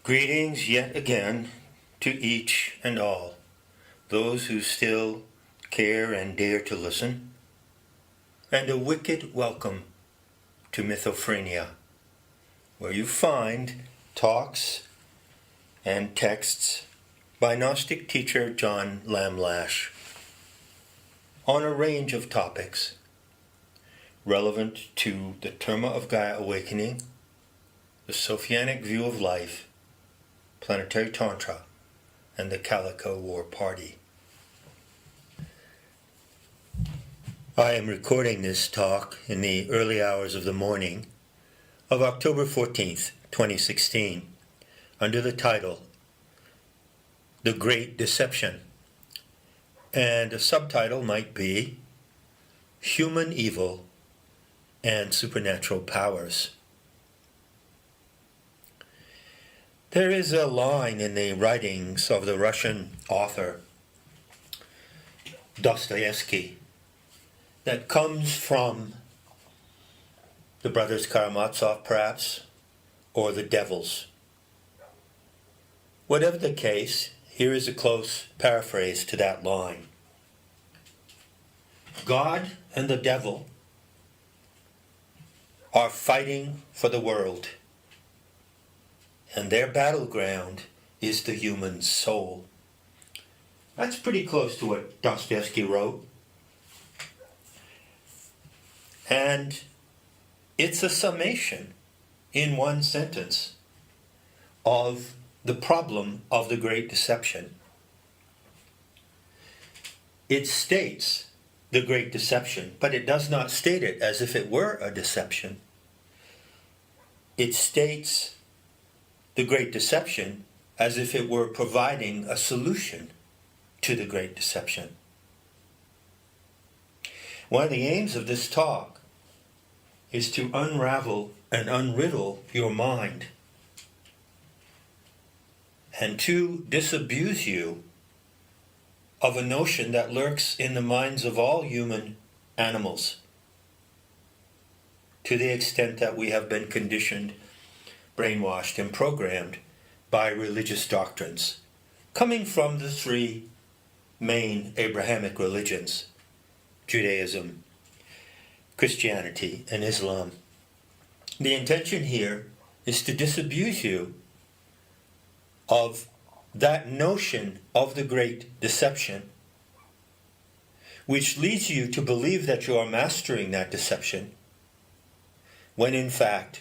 Greetings yet again to each and all, those who still care and dare to listen, and a wicked welcome to Mythophrenia, where you find talks and texts by Gnostic teacher John Lamb Lash on a range of topics relevant to the Terma of Gaia awakening, the Sophianic view of life, planetary Tantra, and the Calico War Party. I am recording this talk in the early hours of the morning of October 14th, 2016, under the title, The Great Deception, and a subtitle might be Human Evil and Supernatural Powers. There is a line in the writings of the Russian author Dostoevsky that comes from the brothers Karamazov, perhaps, or the devils. Whatever the case, here is a close paraphrase to that line. God and the devil are fighting for the world, and their battleground is the human soul. That's pretty close to what Dostoevsky wrote. And it's a summation in one sentence of the problem of the Great Deception. It states the Great Deception, but it does not state it as if it were a deception. It states the Great Deception as if it were providing a solution to the Great Deception. One of the aims of this talk is to unravel and unriddle your mind and to disabuse you of a notion that lurks in the minds of all human animals, to the extent that we have been conditioned, brainwashed, and programmed by religious doctrines coming from the three main Abrahamic religions, Judaism, Christianity, and Islam. The intention here is to disabuse you of that notion of the Great Deception, which leads you to believe that you are mastering that deception, when in fact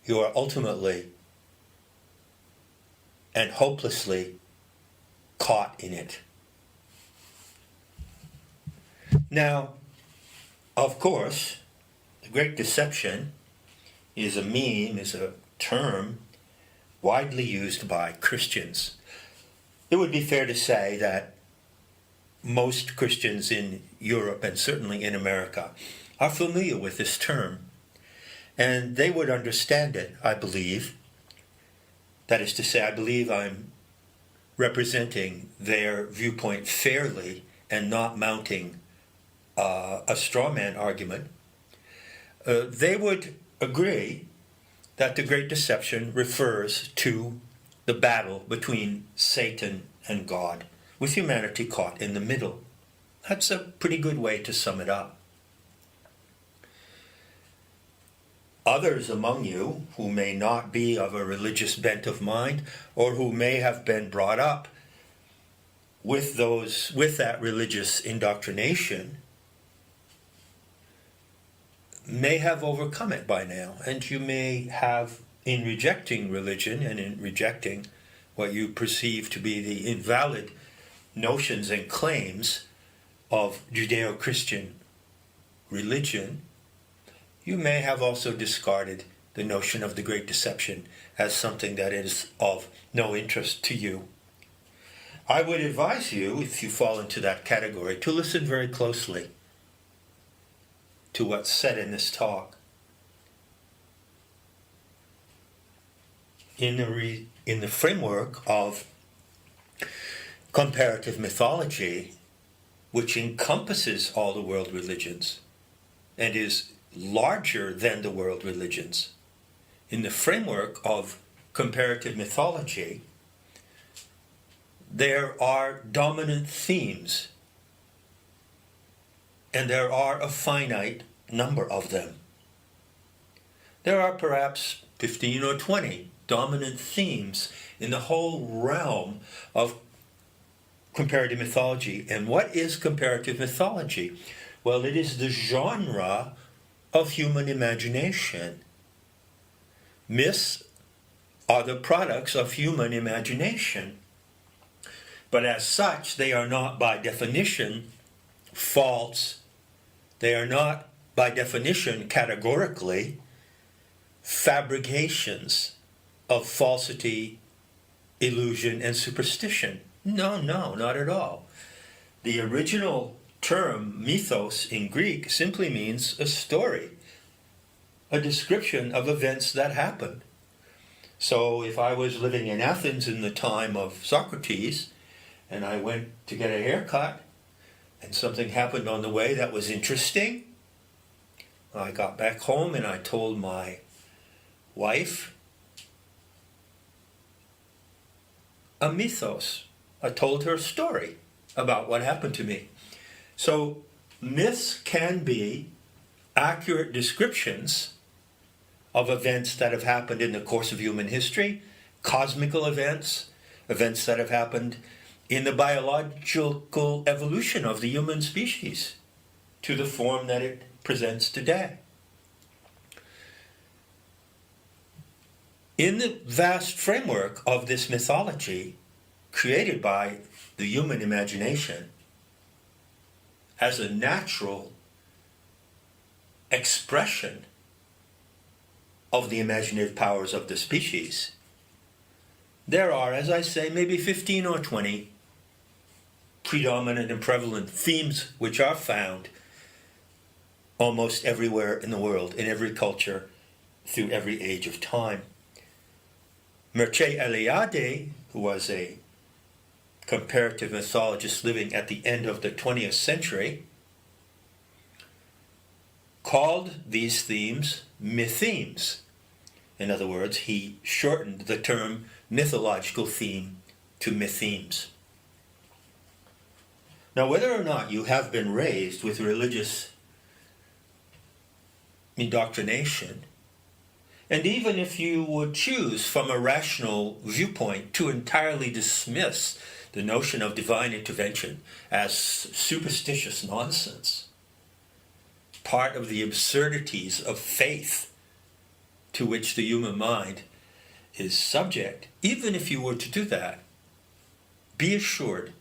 you are ultimately and hopelessly caught in it. Now, of course, the Great Deception is a meme, is a term widely used by Christians. It would be fair to say that most Christians in Europe and certainly in America are familiar with this term, and they would understand it, I believe. That is to say, I believe I'm representing their viewpoint fairly and not mounting a straw man argument. They would agree that the Great Deception refers to the battle between Satan and God, with humanity caught in the middle. That's a pretty good way to sum it up. Others among you who may not be of a religious bent of mind, or who may have been brought up with that religious indoctrination, may have overcome it by now, and you may have, in rejecting religion and in rejecting what you perceive to be the invalid notions and claims of Judeo-Christian religion, you may have also discarded the notion of the Great Deception as something that is of no interest to you. I would advise you, if you fall into that category, to listen very closely to what's said in this talk. In the framework of comparative mythology, which encompasses all the world religions and is larger than the world religions, in the framework of comparative mythology, there are dominant themes, and there are a finite number of them. There are perhaps 15 or 20 dominant themes in the whole realm of comparative mythology. And what is comparative mythology? Well, it is the genre of human imagination. Myths are the products of human imagination. But as such, they are not by definition false. They are not by definition categorically fabrications of falsity, illusion, and superstition. No, not at all. The original term mythos in Greek simply means a story, a description of events that happened. So if I was living in Athens in the time of Socrates, and I went to get a haircut, and something happened on the way that was interesting, I got back home and I told my wife a mythos. I told her a story about what happened to me. So myths can be accurate descriptions of events that have happened in the course of human history, cosmical events, events that have happened in the biological evolution of the human species to the form that it presents today. In the vast framework of this mythology created by the human imagination as a natural expression of the imaginative powers of the species, there are, as I say, maybe 15 or 20 predominant and prevalent themes which are found almost everywhere in the world, in every culture, through every age of time. Mircea Eliade, who was a comparative mythologist living at the end of the 20th century, called these themes mythemes. In other words, he shortened the term mythological theme to mythemes. Now, whether or not you have been raised with religious indoctrination, and even if you would choose from a rational viewpoint to entirely dismiss the notion of divine intervention as superstitious nonsense, part of the absurdities of faith to which the human mind is subject, even if you were to do that, be assured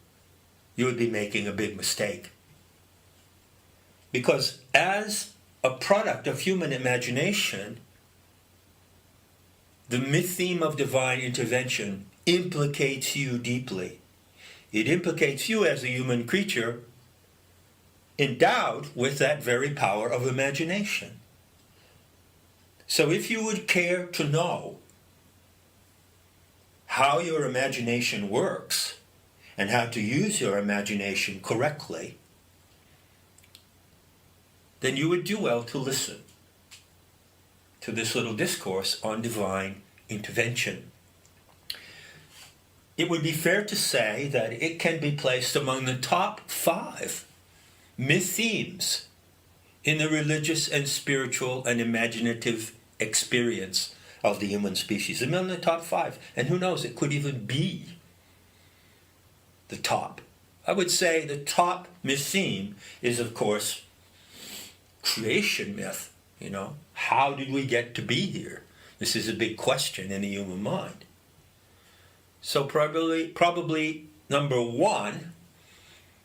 you would be making a big mistake. Because as a product of human imagination, the myth theme of divine intervention implicates you deeply. It implicates you as a human creature endowed with that very power of imagination. So if you would care to know how your imagination works and how to use your imagination correctly, then you would do well to listen to this little discourse on divine intervention. It would be fair to say that it can be placed among the top 5 myth themes in the religious and spiritual and imaginative experience of the human species. Among the top 5. And who knows, it could even be the top. I would say the top myth theme is, of course, creation myth. How did we get to be here? This is a big question in the human mind. So probably number 1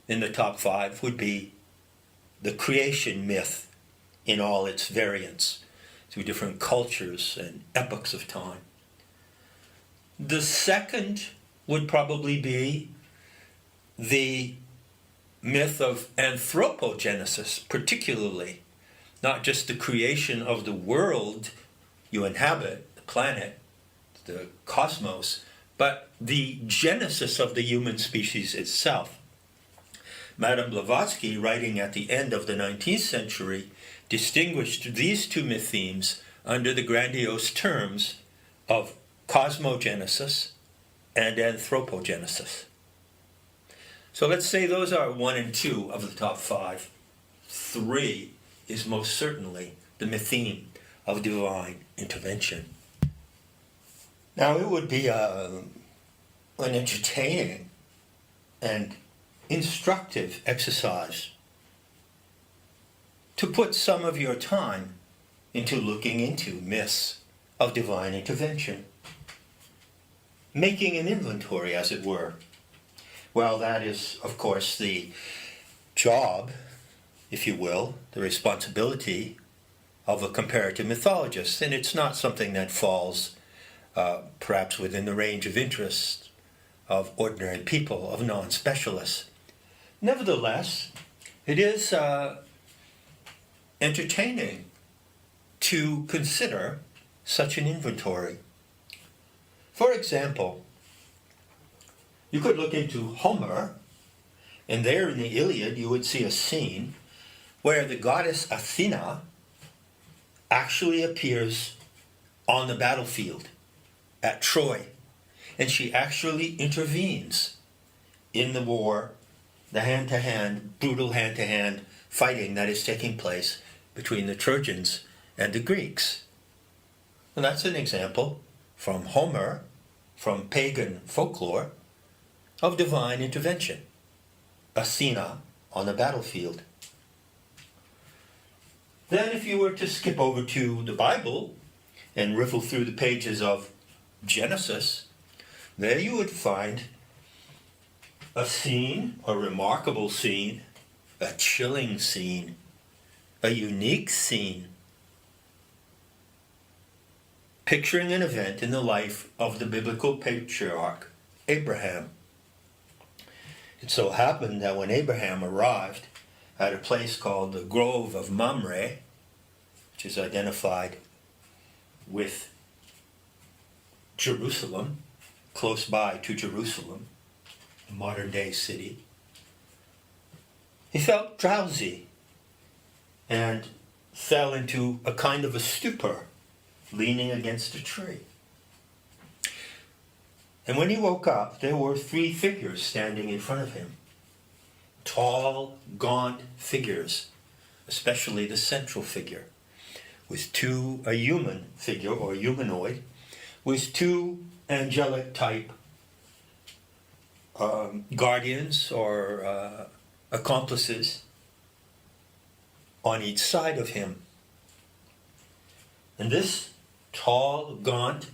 in the top 5 would be the creation myth in all its variants through different cultures and epochs of time. The second would probably be the myth of anthropogenesis, particularly not just the creation of the world you inhabit, the planet, the cosmos, but the genesis of the human species itself. Madame Blavatsky, writing at the end of the 19th century, distinguished these two myth themes under the grandiose terms of cosmogenesis, and anthropogenesis. So let's say those are 1 and 2 of the top 5. 3 is most certainly the theme of divine intervention. Now, it would be an entertaining and instructive exercise to put some of your time into looking into myths of divine intervention, making an inventory, as it were. Well, that is, of course, the job, if you will, the responsibility of a comparative mythologist, and it's not something that falls perhaps within the range of interest of ordinary people, of non-specialists. Nevertheless, it is entertaining to consider such an inventory. For example, you could look into Homer, and there in the Iliad you would see a scene where the goddess Athena actually appears on the battlefield at Troy, and she actually intervenes in the war, the hand-to-hand, brutal hand-to-hand fighting that is taking place between the Trojans and the Greeks. And that's an example from Homer, from pagan folklore, of divine intervention. Athena on the battlefield. Then if you were to skip over to the Bible and riffle through the pages of Genesis, there you would find a scene, a remarkable scene, a chilling scene, a unique scene, picturing an event in the life of the biblical patriarch Abraham. It so happened that when Abraham arrived at a place called the Grove of Mamre, which is identified with Jerusalem, close by to Jerusalem, a modern-day city, he felt drowsy and fell into a kind of a stupor, leaning against a tree. And when he woke up, there were 3 figures standing in front of him. Tall, gaunt figures, especially the central figure, with a human figure, or humanoid, with 2 angelic type guardians or accomplices on each side of him. And this tall, gaunt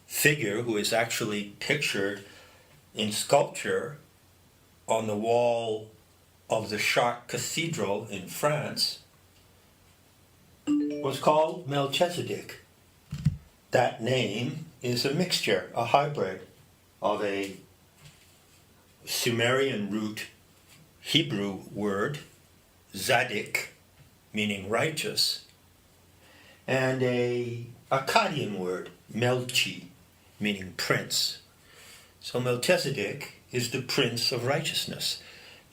figure, who is actually pictured in sculpture on the wall of the Chartres Cathedral in France, was called Melchizedek. That name is a mixture, a hybrid of a Sumerian root Hebrew word, Zadik, meaning righteous, and a Akkadian word, Melchi, meaning prince. So Melchizedek is the prince of righteousness.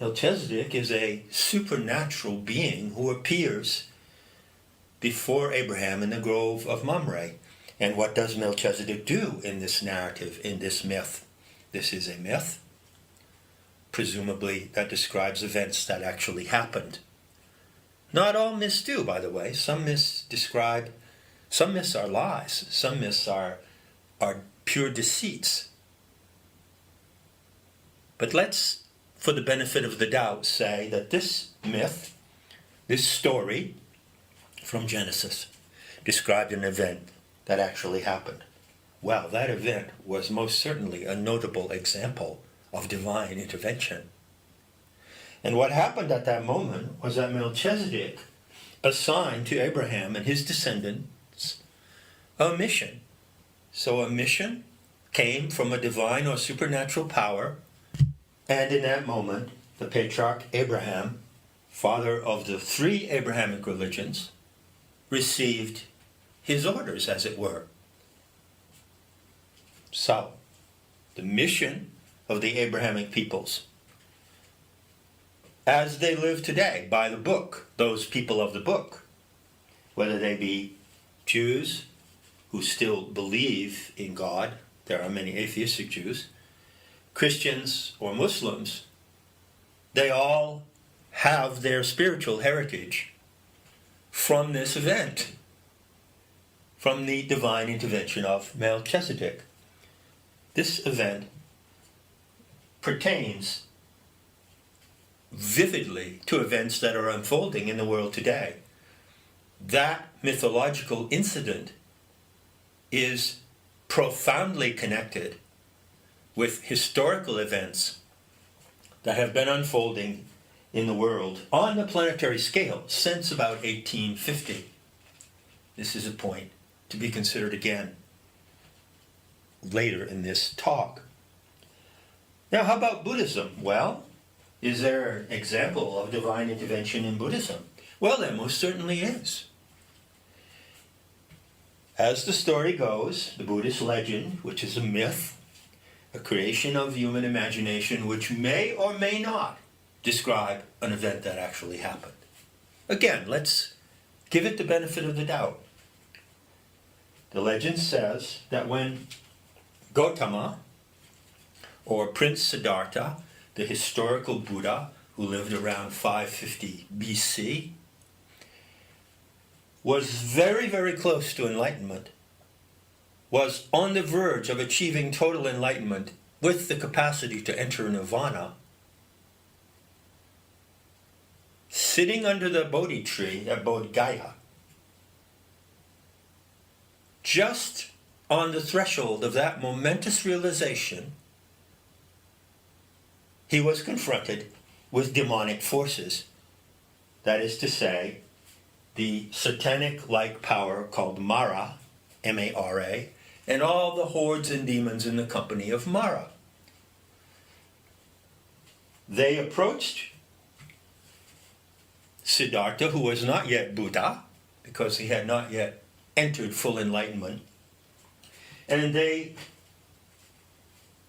Melchizedek is a supernatural being who appears before Abraham in the Grove of Mamre. And what does Melchizedek do in this narrative, in this myth? This is a myth, presumably, that describes events that actually happened. Not all myths do, by the way. Some myths are lies. Some myths are pure deceits. But let's, for the benefit of the doubt, say that this myth, this story from Genesis, described an event that actually happened. Well, that event was most certainly a notable example of divine intervention. And what happened at that moment was that Melchizedek assigned to Abraham and his descendants a mission. So a mission came from a divine or supernatural power, and in that moment, the patriarch Abraham, father of the 3 Abrahamic religions, received his orders, as it were. So, the mission of the Abrahamic peoples, as they live today by the book, those people of the book, whether they be Jews who still believe in God. There are many atheistic Jews. Christians or Muslims, they all have their spiritual heritage from this event, from the divine intervention of Melchizedek. This event pertains vividly to events that are unfolding in the world today. That mythological incident is profoundly connected with historical events that have been unfolding in the world on the planetary scale since about 1850. This is a point to be considered again later in this talk. Now, how about Buddhism? Well, is there an example of divine intervention in Buddhism? Well, there most certainly is. As the story goes, the Buddhist legend, which is a myth, a creation of human imagination, which may or may not describe an event that actually happened. Again, let's give it the benefit of the doubt. The legend says that when Gautama, or Prince Siddhartha, the historical Buddha who lived around 550 BC, was very, very close to enlightenment, was on the verge of achieving total enlightenment with the capacity to enter nirvana, sitting under the Bodhi tree at Bodh Gaya, just on the threshold of that momentous realization, he was confronted with demonic forces. That is to say, the satanic-like power called Mara, M-A-R-A, and all the hordes and demons in the company of Mara. They approached Siddhartha, who was not yet Buddha, because he had not yet entered full enlightenment, and they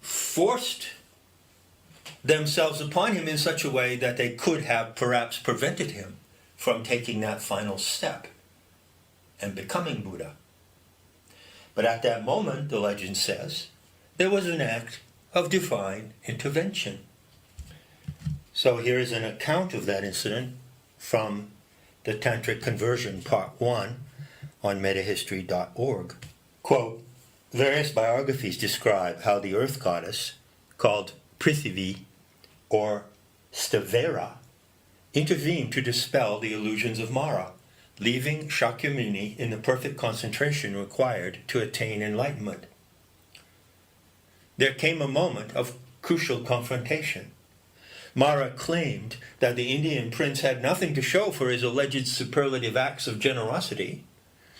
forced themselves upon him in such a way that they could have perhaps prevented him from taking that final step and becoming Buddha. But at that moment, the legend says, there was an act of divine intervention. So here is an account of that incident from the Tantric Conversion, Part 1, on metahistory.org. Quote, various biographies describe how the earth goddess, called Prithivi, or Stavera, intervened to dispel the illusions of Mara, leaving Shakyamuni in the perfect concentration required to attain enlightenment. There came a moment of crucial confrontation. Mara claimed that the Indian prince had nothing to show for his alleged superlative acts of generosity,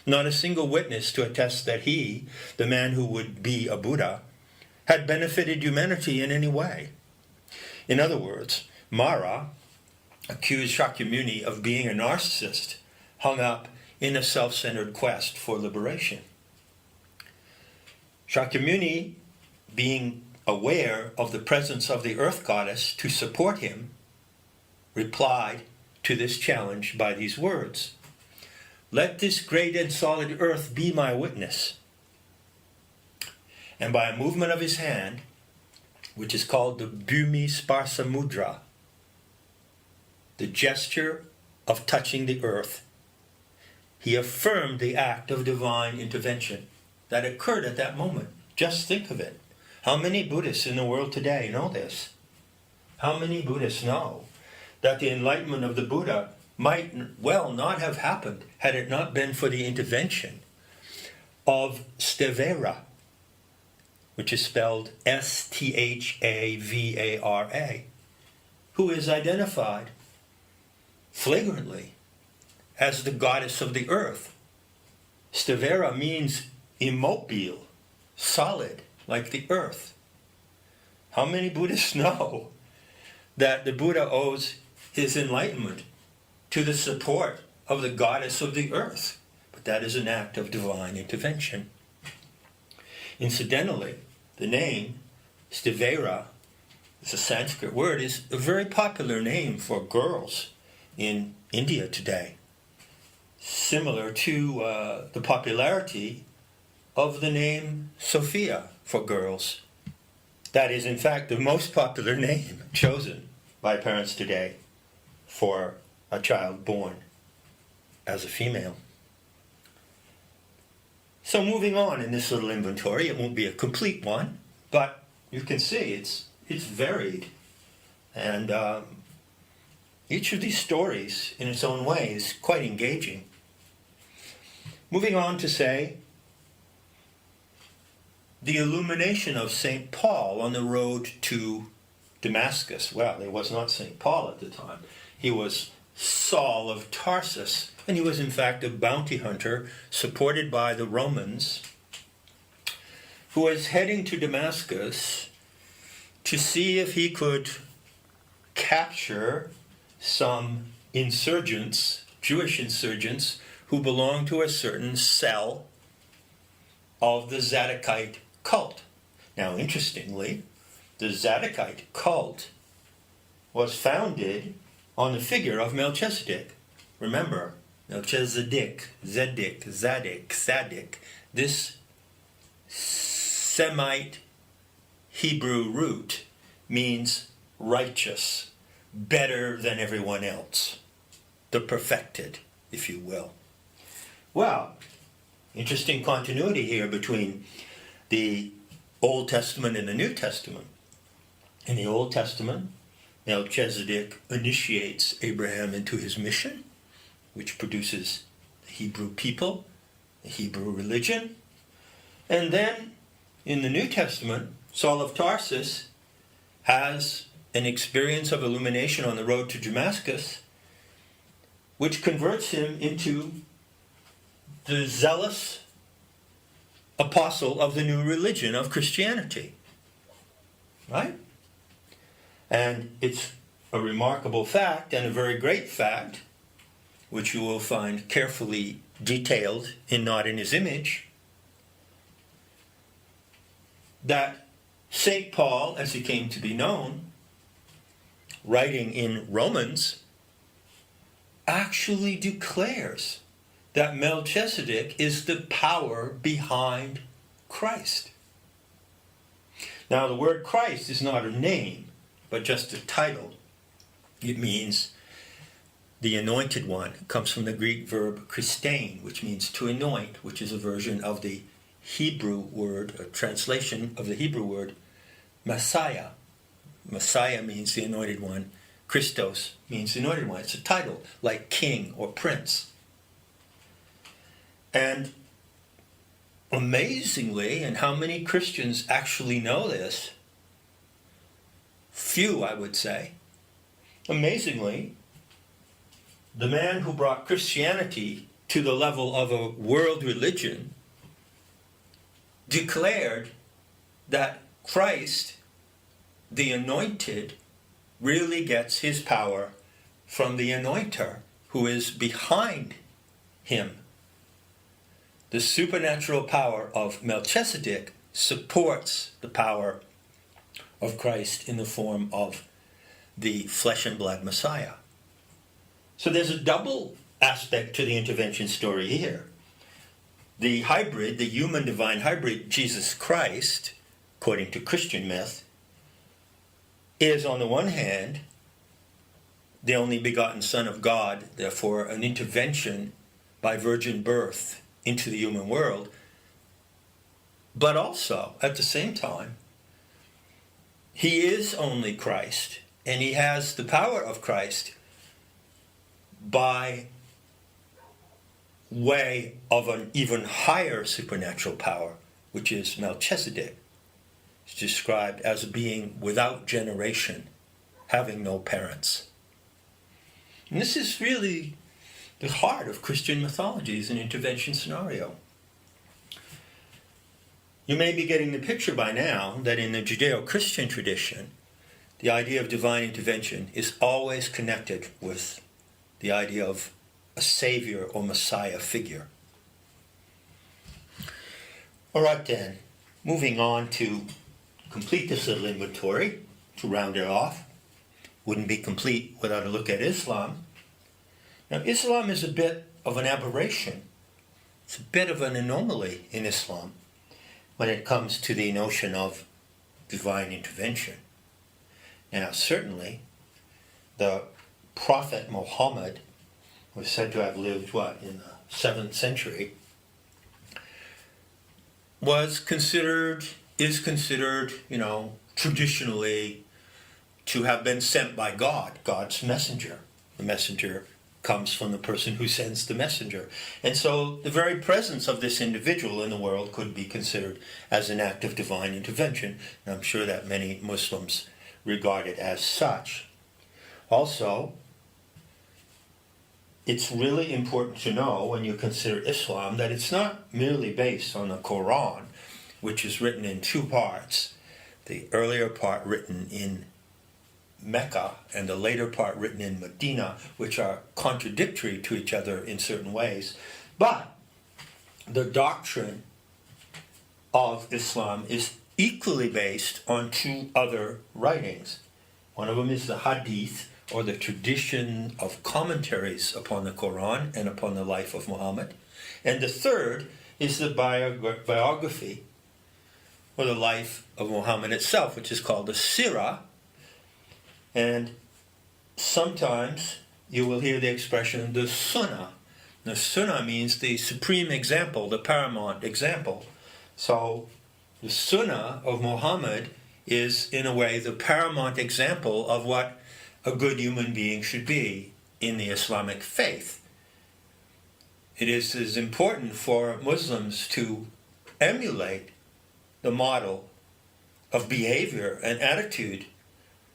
not a single witness to attest that he, the man who would be a Buddha, had benefited humanity in any way. In other words, Mara accused Shakyamuni of being a narcissist, hung up in a self-centered quest for liberation. Shakyamuni, being aware of the presence of the earth goddess to support him, replied to this challenge by these words, "Let this great and solid earth be my witness." And by a movement of his hand, which is called the Bhumi Sparsa Mudra, the gesture of touching the earth, he affirmed the act of divine intervention that occurred at that moment. Just think of it. How many Buddhists in the world today know this? How many Buddhists know that the enlightenment of the Buddha might well not have happened had it not been for the intervention of Stavera, which is spelled S-T-H-A-V-A-R-A, who is identified flagrantly as the goddess of the earth. Stavera means immobile, solid, like the earth. How many Buddhists know that the Buddha owes his enlightenment to the support of the goddess of the earth? But that is an act of divine intervention. Incidentally, the name Stavera, it's a Sanskrit word, is a very popular name for girls in India today. Similar to the popularity of the name Sophia for girls. That is, in fact, the most popular name chosen by parents today for a child born as a female. So moving on in this little inventory, it won't be a complete one, but you can see it's varied. And each of these stories, in its own way, is quite engaging. Moving on to say, the illumination of St. Paul on the road to Damascus. Well, he was not St. Paul at the time. He was Saul of Tarsus, and he was in fact a bounty hunter supported by the Romans who was heading to Damascus to see if he could capture some insurgents, Jewish insurgents, who belonged to a certain cell of the Zadokite cult. Now, interestingly, the Zadokite cult was founded on the figure of Melchizedek. Remember, Melchizedek, Zedek, Zadok, Sadik, this Semite Hebrew root means righteous, better than everyone else, the perfected, if you will. Well, interesting continuity here between the Old Testament and the New Testament. In the Old Testament, Melchizedek initiates Abraham into his mission, which produces the Hebrew people, the Hebrew religion. And then in the New Testament, Saul of Tarsus has an experience of illumination on the road to Damascus, which converts him into the zealous apostle of the new religion of Christianity. Right? And it's a remarkable fact, and a very great fact, which you will find carefully detailed in Not in His Image, that St. Paul, as he came to be known, writing in Romans, actually declares that Melchizedek is the power behind Christ. Now, the word Christ is not a name, but just a title. It means the anointed one. It comes from the Greek verb Christein, which means to anoint, which is a version of the Hebrew word, a translation of the Hebrew word Messiah. Messiah means the anointed one. Christos means the anointed one. It's a title, like king or prince. And amazingly, and how many Christians actually know this? Few, I would say. Amazingly, the man who brought Christianity to the level of a world religion declared that Christ, the anointed, really gets his power from the anointer who is behind him. The supernatural power of Melchizedek supports the power of Christ in the form of the flesh and blood Messiah. So there's a double aspect to the intervention story here. The hybrid, the human-divine hybrid, Jesus Christ, according to Christian myth, is on the one hand the only begotten Son of God, therefore an intervention by virgin birth into the human world, but also, at the same time, he is only Christ, and he has the power of Christ by way of an even higher supernatural power, which is Melchizedek. It's described as a being without generation, having no parents. And this is really the heart of Christian mythology, is an intervention scenario. You may be getting the picture by now that in the Judeo-Christian tradition, the idea of divine intervention is always connected with the idea of a savior or Messiah figure. All right then, moving on to complete this little inventory, to round it off. Wouldn't be complete without a look at Islam. Now, Islam is a bit of an aberration. It's a bit of an anomaly in Islam. when it comes to the notion of divine intervention. Now, certainly, the Prophet Muhammad was said to have lived, in the 7th century, is considered, traditionally to have been sent by God, God's messenger. The messenger comes from the person who sends the messenger. And so the very presence of this individual in the world could be considered as an act of divine intervention. And I'm sure that many Muslims regard it as such. Also, it's really important to know when you consider Islam that it's not merely based on the Quran, which is written in 2 parts. The earlier part written in Mecca and the later part written in Medina, which are contradictory to each other in certain ways. But the doctrine of Islam is equally based on 2 other writings. One of them is the Hadith, or the tradition of commentaries upon the Quran and upon the life of Muhammad. And the third is the biography, or the life of Muhammad itself, which is called the Sirah. And sometimes you will hear the expression the Sunnah. The Sunnah means the supreme example, the paramount example. So the Sunnah of Muhammad is, in a way, the paramount example of what a good human being should be in the Islamic faith. It is as important for Muslims to emulate the model of behavior and attitude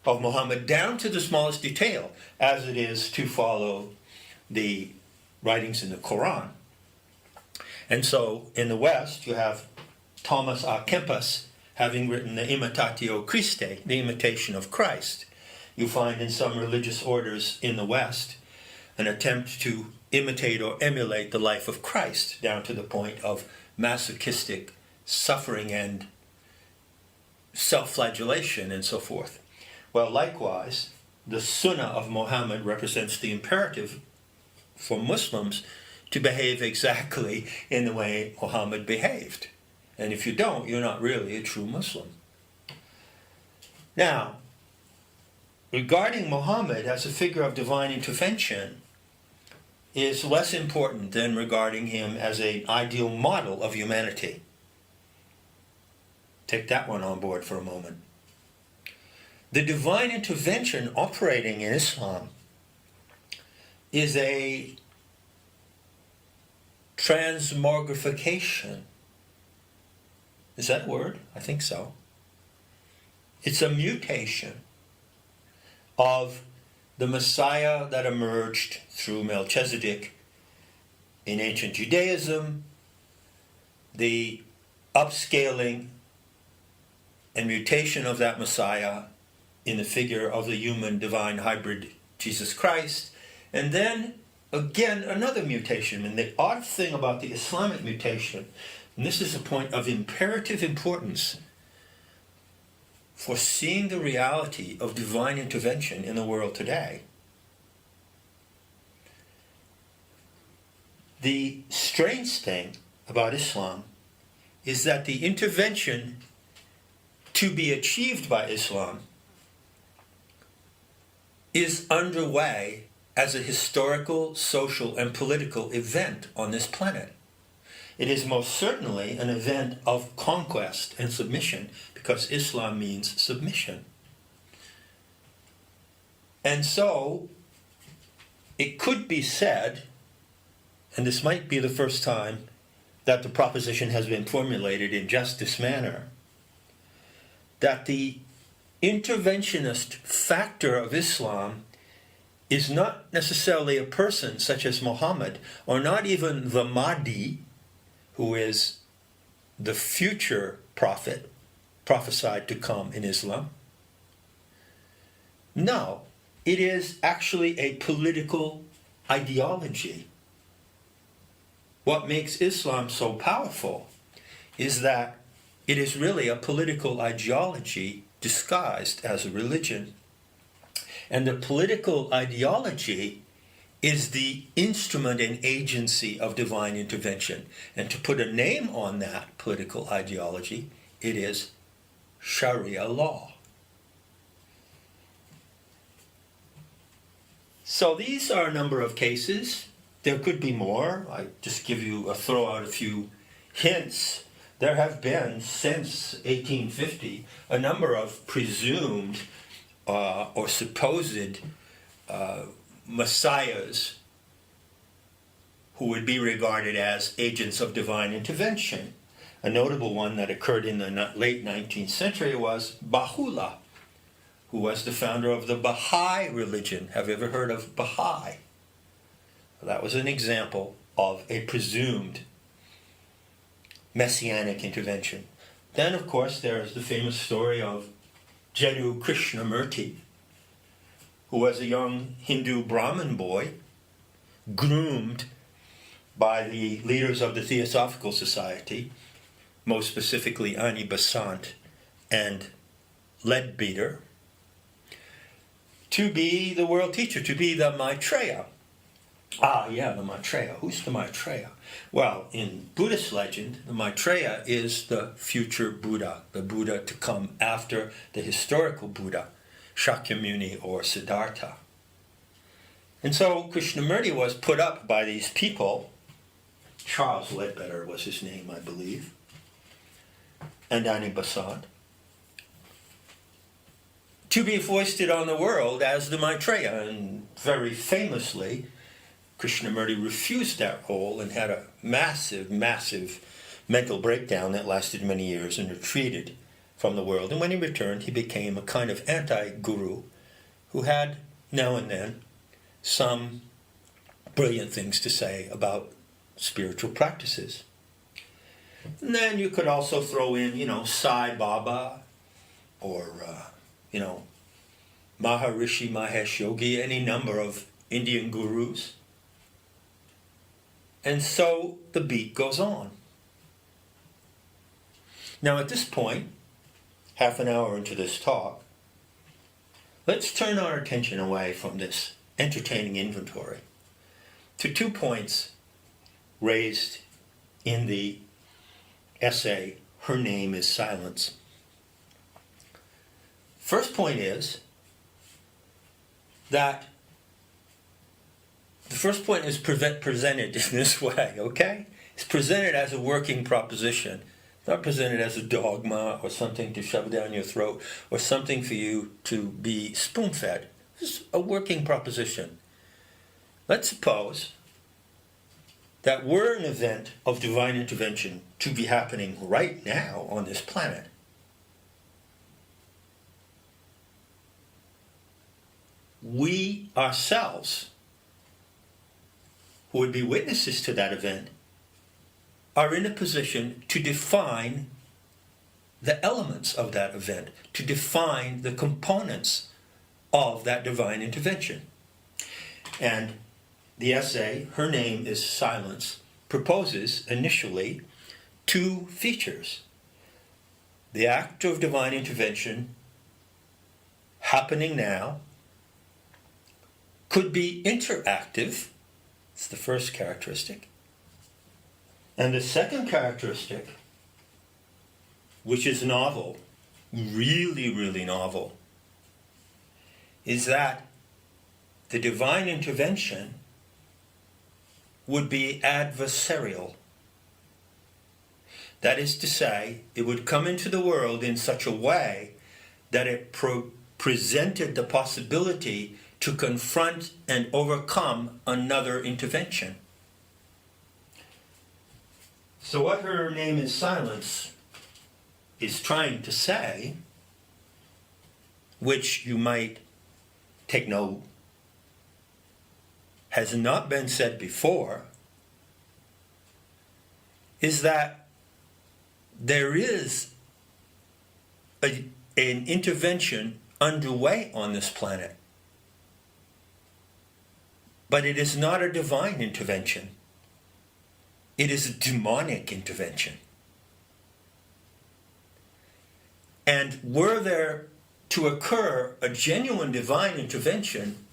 of Muhammad down to the smallest detail as it is to follow the writings in the Quran. And so in the West you have Thomas à Kempis having written the Imitatio Christi, the Imitation of Christ. You find in some religious orders in the West an attempt to imitate or emulate the life of Christ down to the point of masochistic suffering and self-flagellation and so forth. Well, likewise, the Sunnah of Muhammad represents the imperative for Muslims to behave exactly in the way Muhammad behaved. And if you don't, you're not really a true Muslim. Now, regarding Muhammad as a figure of divine intervention is less important than regarding him as an ideal model of humanity. Take that one on board for a moment. The divine intervention operating in Islam is a transmogrification. Is that a word? I think so. It's a mutation of the Messiah that emerged through Melchizedek in ancient Judaism, the upscaling and mutation of that Messiah in the figure of the human divine hybrid Jesus Christ, and then again another mutation. And the odd thing about the Islamic mutation, and this is a point of imperative importance for seeing the reality of divine intervention in the world today. The strange thing about Islam is that the intervention to be achieved by Islam is underway as a historical, social, and political event on this planet. It is most certainly an event of conquest and submission, because Islam means submission. And so, it could be said, and this might be the first time that the proposition has been formulated in just this manner, that the interventionist factor of Islam is not necessarily a person such as Muhammad, or not even the Mahdi, who is the future prophet prophesied to come in Islam. No, it is actually a political ideology. What makes Islam so powerful is that it is really a political ideology disguised as a religion. And the political ideology is the instrument and agency of divine intervention. And to put a name on that political ideology, it is Sharia law. So these are a number of cases. There could be more. I just throw out a few hints. There have been, since 1850, a number of presumed or supposed messiahs who would be regarded as agents of divine intervention. A notable one that occurred in the late 19th century was Baha'u'llah, who was the founder of the Baha'i religion. Have you ever heard of Baha'i? That was an example of a presumed messianic intervention. Then, of course, there is the famous story of Jaddu Krishnamurti, who was a young Hindu Brahmin boy, groomed by the leaders of the Theosophical Society, most specifically Ani Besant and Leadbeater, to be the world teacher, to be the Maitreya. The Maitreya. Who's the Maitreya? Well, in Buddhist legend, the Maitreya is the future Buddha, the Buddha to come after the historical Buddha, Shakyamuni or Siddhartha. And so Krishnamurti was put up by these people. Charles Leadbeater was his name, I believe, and Ani Besant, to be foisted on the world as the Maitreya. And very famously, Krishnamurti refused that role and had a massive mental breakdown that lasted many years and retreated from the world. And when he returned, he became a kind of anti-guru who had, now and then, some brilliant things to say about spiritual practices. And then you could also throw in, Sai Baba or, Maharishi Mahesh Yogi, any number of Indian gurus. And so the beat goes on. Now at this point, half an hour into this talk, let's turn our attention away from this entertaining inventory to 2 points raised in the essay, Her Name is Silence. First point is that the first point is presented in this way, okay? It's presented as a working proposition, not presented as a dogma or something to shove down your throat or something for you to be spoon-fed. It's a working proposition. Let's suppose that were an event of divine intervention to be happening right now on this planet. We ourselves, who would be witnesses to that event, are in a position to define the elements of that event, to define the components of that divine intervention. And the essay, Her Name is Silence, proposes initially 2 features. The act of divine intervention happening now could be interactive. It's the first characteristic. And the second characteristic, which is novel, really novel, is that the divine intervention would be adversarial. That is to say, it would come into the world in such a way that it presented the possibility to confront and overcome another intervention. So what Her Name is Silence is trying to say, which you might take note, has not been said before, is that there is an intervention underway on this planet. But it is not a divine intervention. It is a demonic intervention. And were there to occur a genuine divine intervention,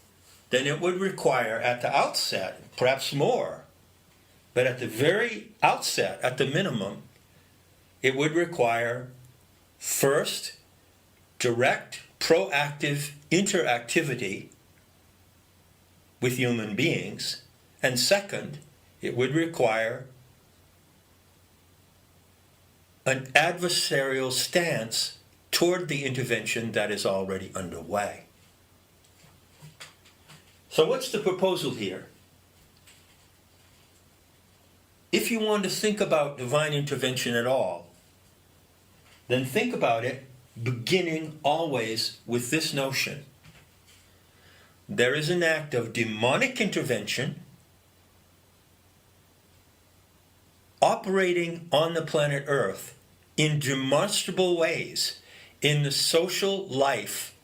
then it would require at the outset, perhaps more, but at the very outset, at the minimum, it would require first direct, proactive interactivity with human beings, and second, it would require an adversarial stance toward the intervention that is already underway. So what's the proposal here? If you want to think about divine intervention at all, then think about it beginning always with this notion. There is an act of demonic intervention operating on the planet Earth in demonstrable ways in the social life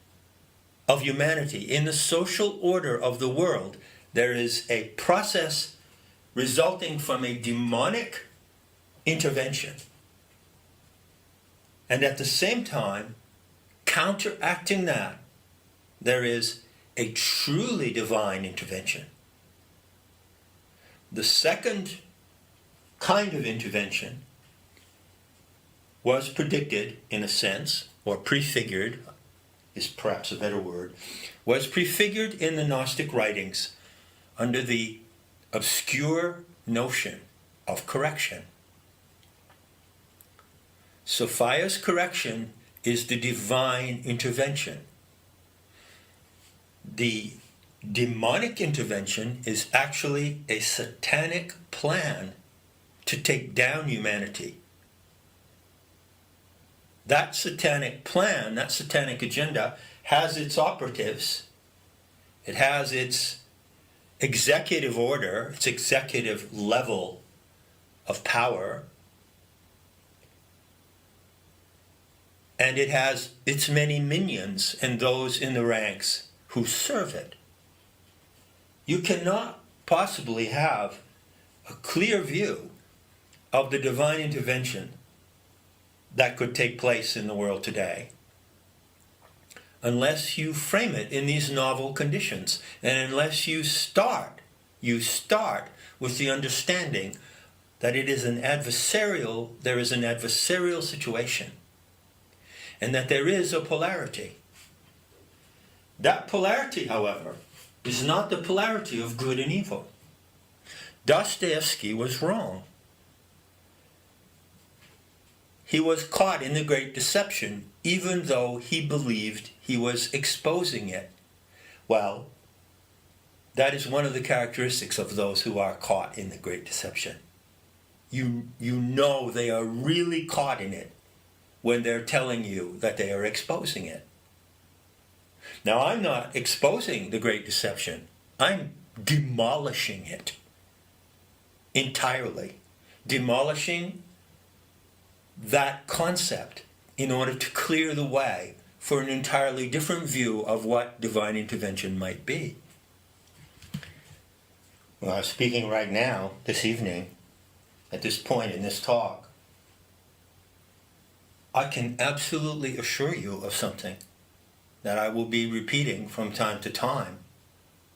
of humanity, in the social order of the world. There is a process resulting from a demonic intervention. And at the same time, counteracting that, there is a truly divine intervention. The second kind of intervention was predicted, in a sense, or prefigured, is perhaps a better word, was prefigured in the Gnostic writings under the obscure notion of correction. Sophia's correction is the divine intervention. The demonic intervention is actually a satanic plan to take down humanity. That satanic plan, that satanic agenda, has its operatives. It has its executive order, its executive level of power. And it has its many minions and those in the ranks who serve it. You cannot possibly have a clear view of the divine intervention that could take place in the world today unless you frame it in these novel conditions, and unless you start with the understanding that there is an adversarial situation, and that there is a polarity. That polarity, however, is not the polarity of good and evil. Dostoevsky was wrong. He was caught in the great deception, even though he believed he was exposing it. Well, that is one of the characteristics of those who are caught in the great deception. You know they are really caught in it when they're telling you that they are exposing it. Now, I'm not exposing the great deception. I'm demolishing it entirely. Demolishing that concept in order to clear the way for an entirely different view of what divine intervention might be. Well, I'm speaking right now, this evening, at this point in this talk. I can absolutely assure you of something that I will be repeating from time to time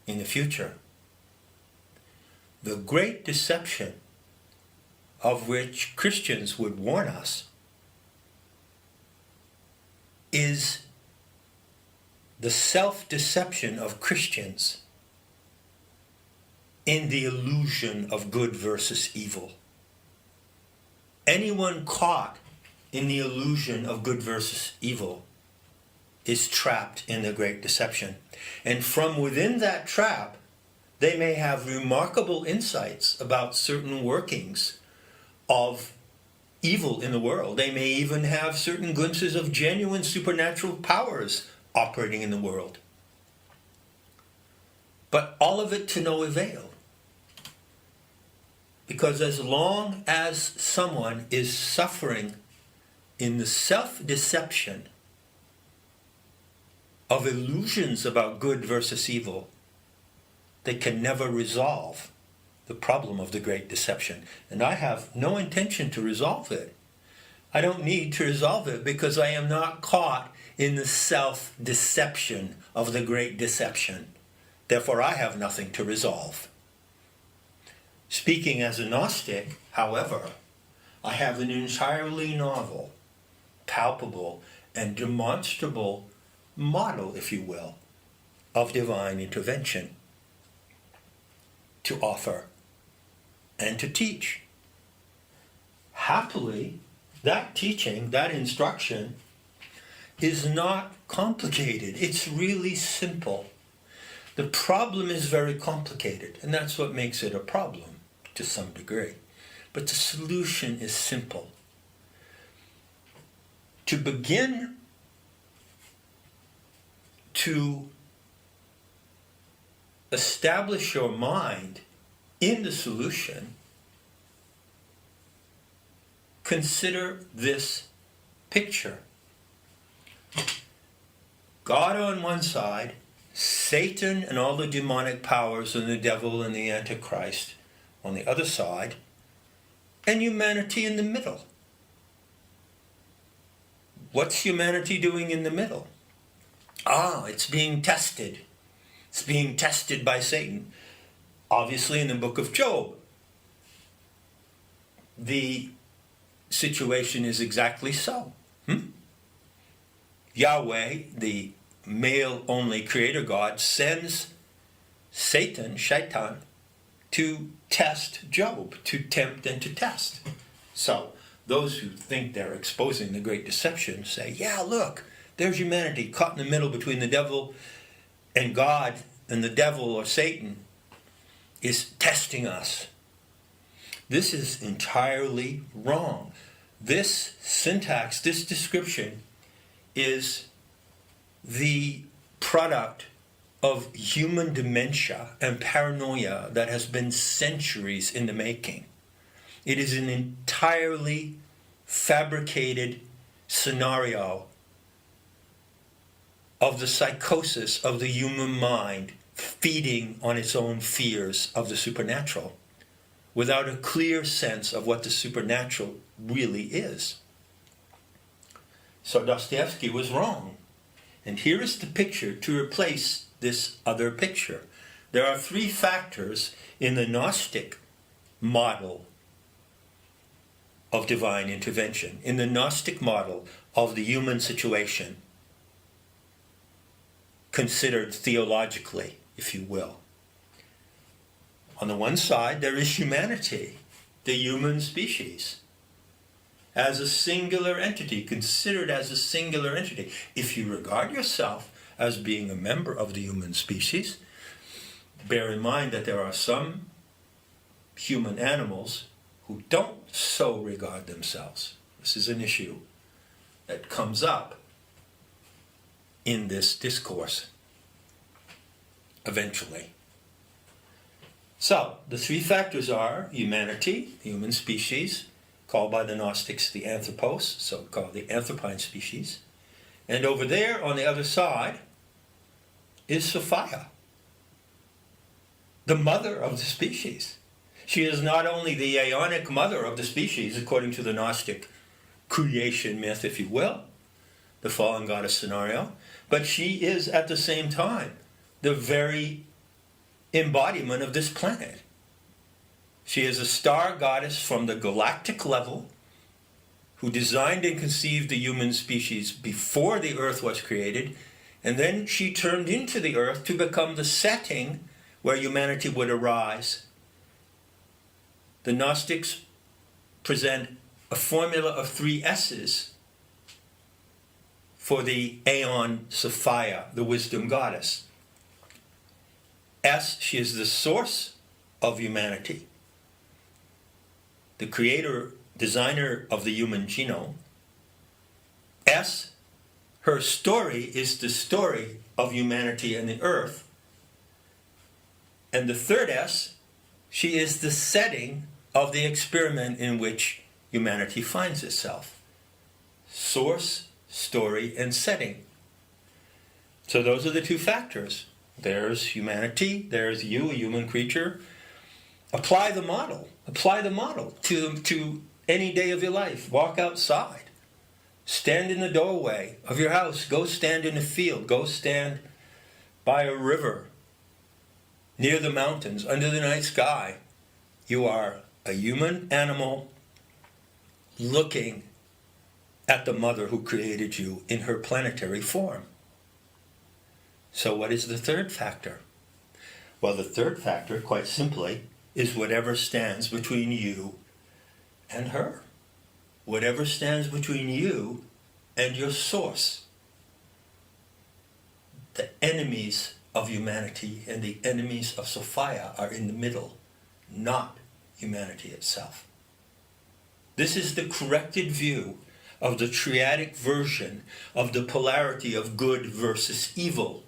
in the future. The great deception of which Christians would warn us is the self-deception of Christians in the illusion of good versus evil. Anyone caught in the illusion of good versus evil is trapped in the great deception. And from within that trap, they may have remarkable insights about certain workings of evil in the world. They may even have certain glimpses of genuine supernatural powers operating in the world. But all of it to no avail. Because as long as someone is suffering in the self-deception of illusions about good versus evil, they can never resolve the problem of the great deception. And I have no intention to resolve it. I don't need to resolve it because I am not caught in the self-deception of the great deception. Therefore, I have nothing to resolve. Speaking as a Gnostic, however, I have an entirely novel, palpable, and demonstrable model, if you will, of divine intervention to offer and to teach. Happily, that teaching, that instruction, is not complicated. It's really simple. The problem is very complicated, and that's what makes it a problem to some degree. But the solution is simple. To begin to establish your mind in the solution, consider this picture. God on one side, Satan and all the demonic powers and the devil and the Antichrist on the other side, and humanity in the middle. What's humanity doing in the middle? It's being tested. It's being tested by Satan. Obviously, in the book of Job, the situation is exactly so. Yahweh, the male-only creator God, sends Satan, Shaitan, to test Job, to tempt and to test. So, those who think they're exposing the great deception say, yeah, look, there's humanity caught in the middle between the devil and God, and the devil or Satan is testing us. This is entirely wrong. This syntax, this description, is the product of human dementia and paranoia that has been centuries in the making. It is an entirely fabricated scenario of the psychosis of the human mind feeding on its own fears of the supernatural without a clear sense of what the supernatural really is. So Dostoevsky was wrong. And here is the picture to replace this other picture. There are three factors in the Gnostic model of divine intervention, in the Gnostic model of the human situation, considered theologically, if you will. On the one side, there is humanity, the human species, as a singular entity, considered as a singular entity. If you regard yourself as being a member of the human species, bear in mind that there are some human animals who don't so regard themselves. This is an issue that comes up in this discourse eventually. So, the three factors are humanity, the human species, called by the Gnostics the anthropos, so called the anthropine species. And over there, on the other side, is Sophia, the mother of the species. She is not only the aeonic mother of the species, according to the Gnostic creation myth, if you will, the fallen goddess scenario, but she is at the same time the very embodiment of this planet. She is a star goddess from the galactic level who designed and conceived the human species before the earth was created, and then she turned into the earth to become the setting where humanity would arise. The Gnostics present a formula of 3 S's for the Aeon Sophia, the wisdom goddess. S, she is the source of humanity, the creator, designer of the human genome. S, her story is the story of humanity and the earth. And the third S, she is the setting of the experiment in which humanity finds itself. Source, story, and setting. So those are the 2 factors. There's humanity, there's you, a human creature. Apply the model. Apply the model to any day of your life. Walk outside. Stand in the doorway of your house. Go stand in a field. Go stand by a river. near the mountains, under the night sky. You are a human animal looking at the mother who created you in her planetary form. So what is the third factor? Well, the third factor, quite simply, is whatever stands between you and her. Whatever stands between you and your source. The enemies of humanity and the enemies of Sophia are in the middle, not humanity itself. This is the corrected view of the triadic version of the polarity of good versus evil.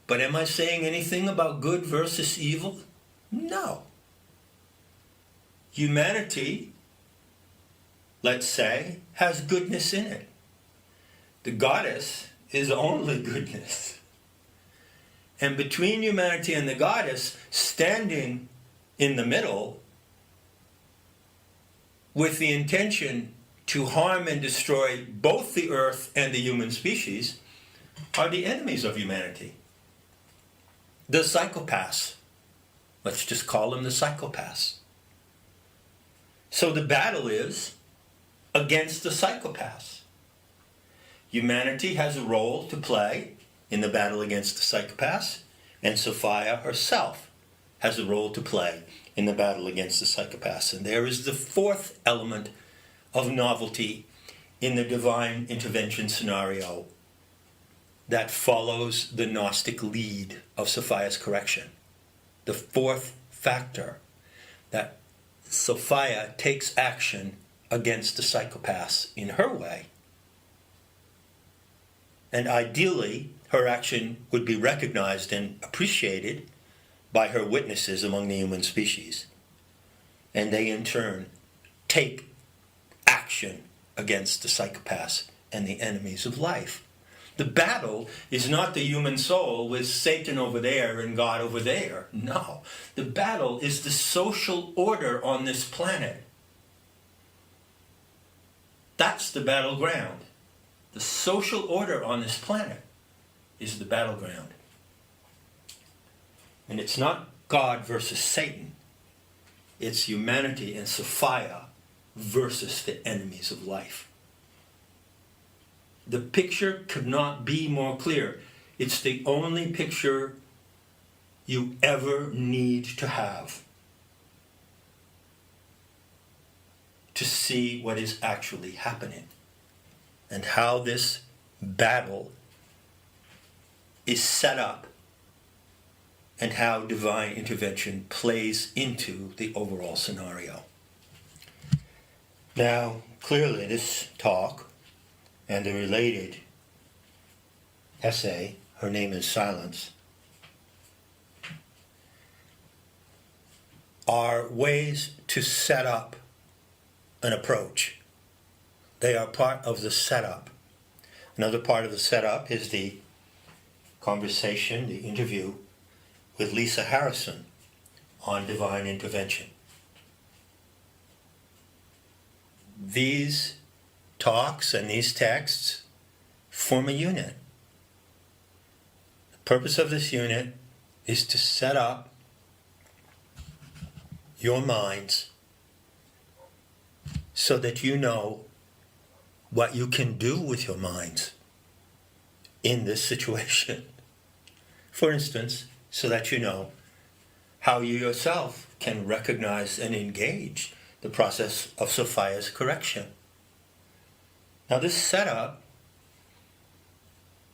But am I saying anything about good versus evil? No. Humanity, let's say, has goodness in it. The goddess is only goodness. And between humanity and the goddess, standing in the middle, with the intention to harm and destroy both the earth and the human species, are the enemies of humanity. The psychopaths. Let's just call them the psychopaths. So the battle is against the psychopaths. Humanity has a role to play in the battle against the psychopaths, and Sophia herself has a role to play in the battle against the psychopaths. And there is the fourth element of novelty in the divine intervention scenario that follows the Gnostic lead of Sophia's correction. The fourth factor, that Sophia takes action against the psychopaths in her way. And ideally, her action would be recognized and appreciated by her witnesses among the human species. And they in turn take action against the psychopaths and the enemies of life. The battle is not the human soul with Satan over there and God over there. No. The battle is the social order on this planet. That's the battleground. The social order on this planet is the battleground. And it's not God versus Satan. It's humanity and Sophia versus the enemies of life. The picture could not be more clear. It's the only picture you ever need to have to see what is actually happening and how this battle is set up and how divine intervention plays into the overall scenario. Now, clearly this talk and the related essay, Her Name is Silence, are ways to set up an approach. They are part of the setup. Another part of the setup is the conversation, the interview with Lisa Harrison on divine intervention. These talks and these texts form a unit. The purpose of this unit is to set up your minds so that you know what you can do with your minds in this situation. For instance, so that you know how you yourself can recognize and engage the process of Sophia's correction. Now this setup,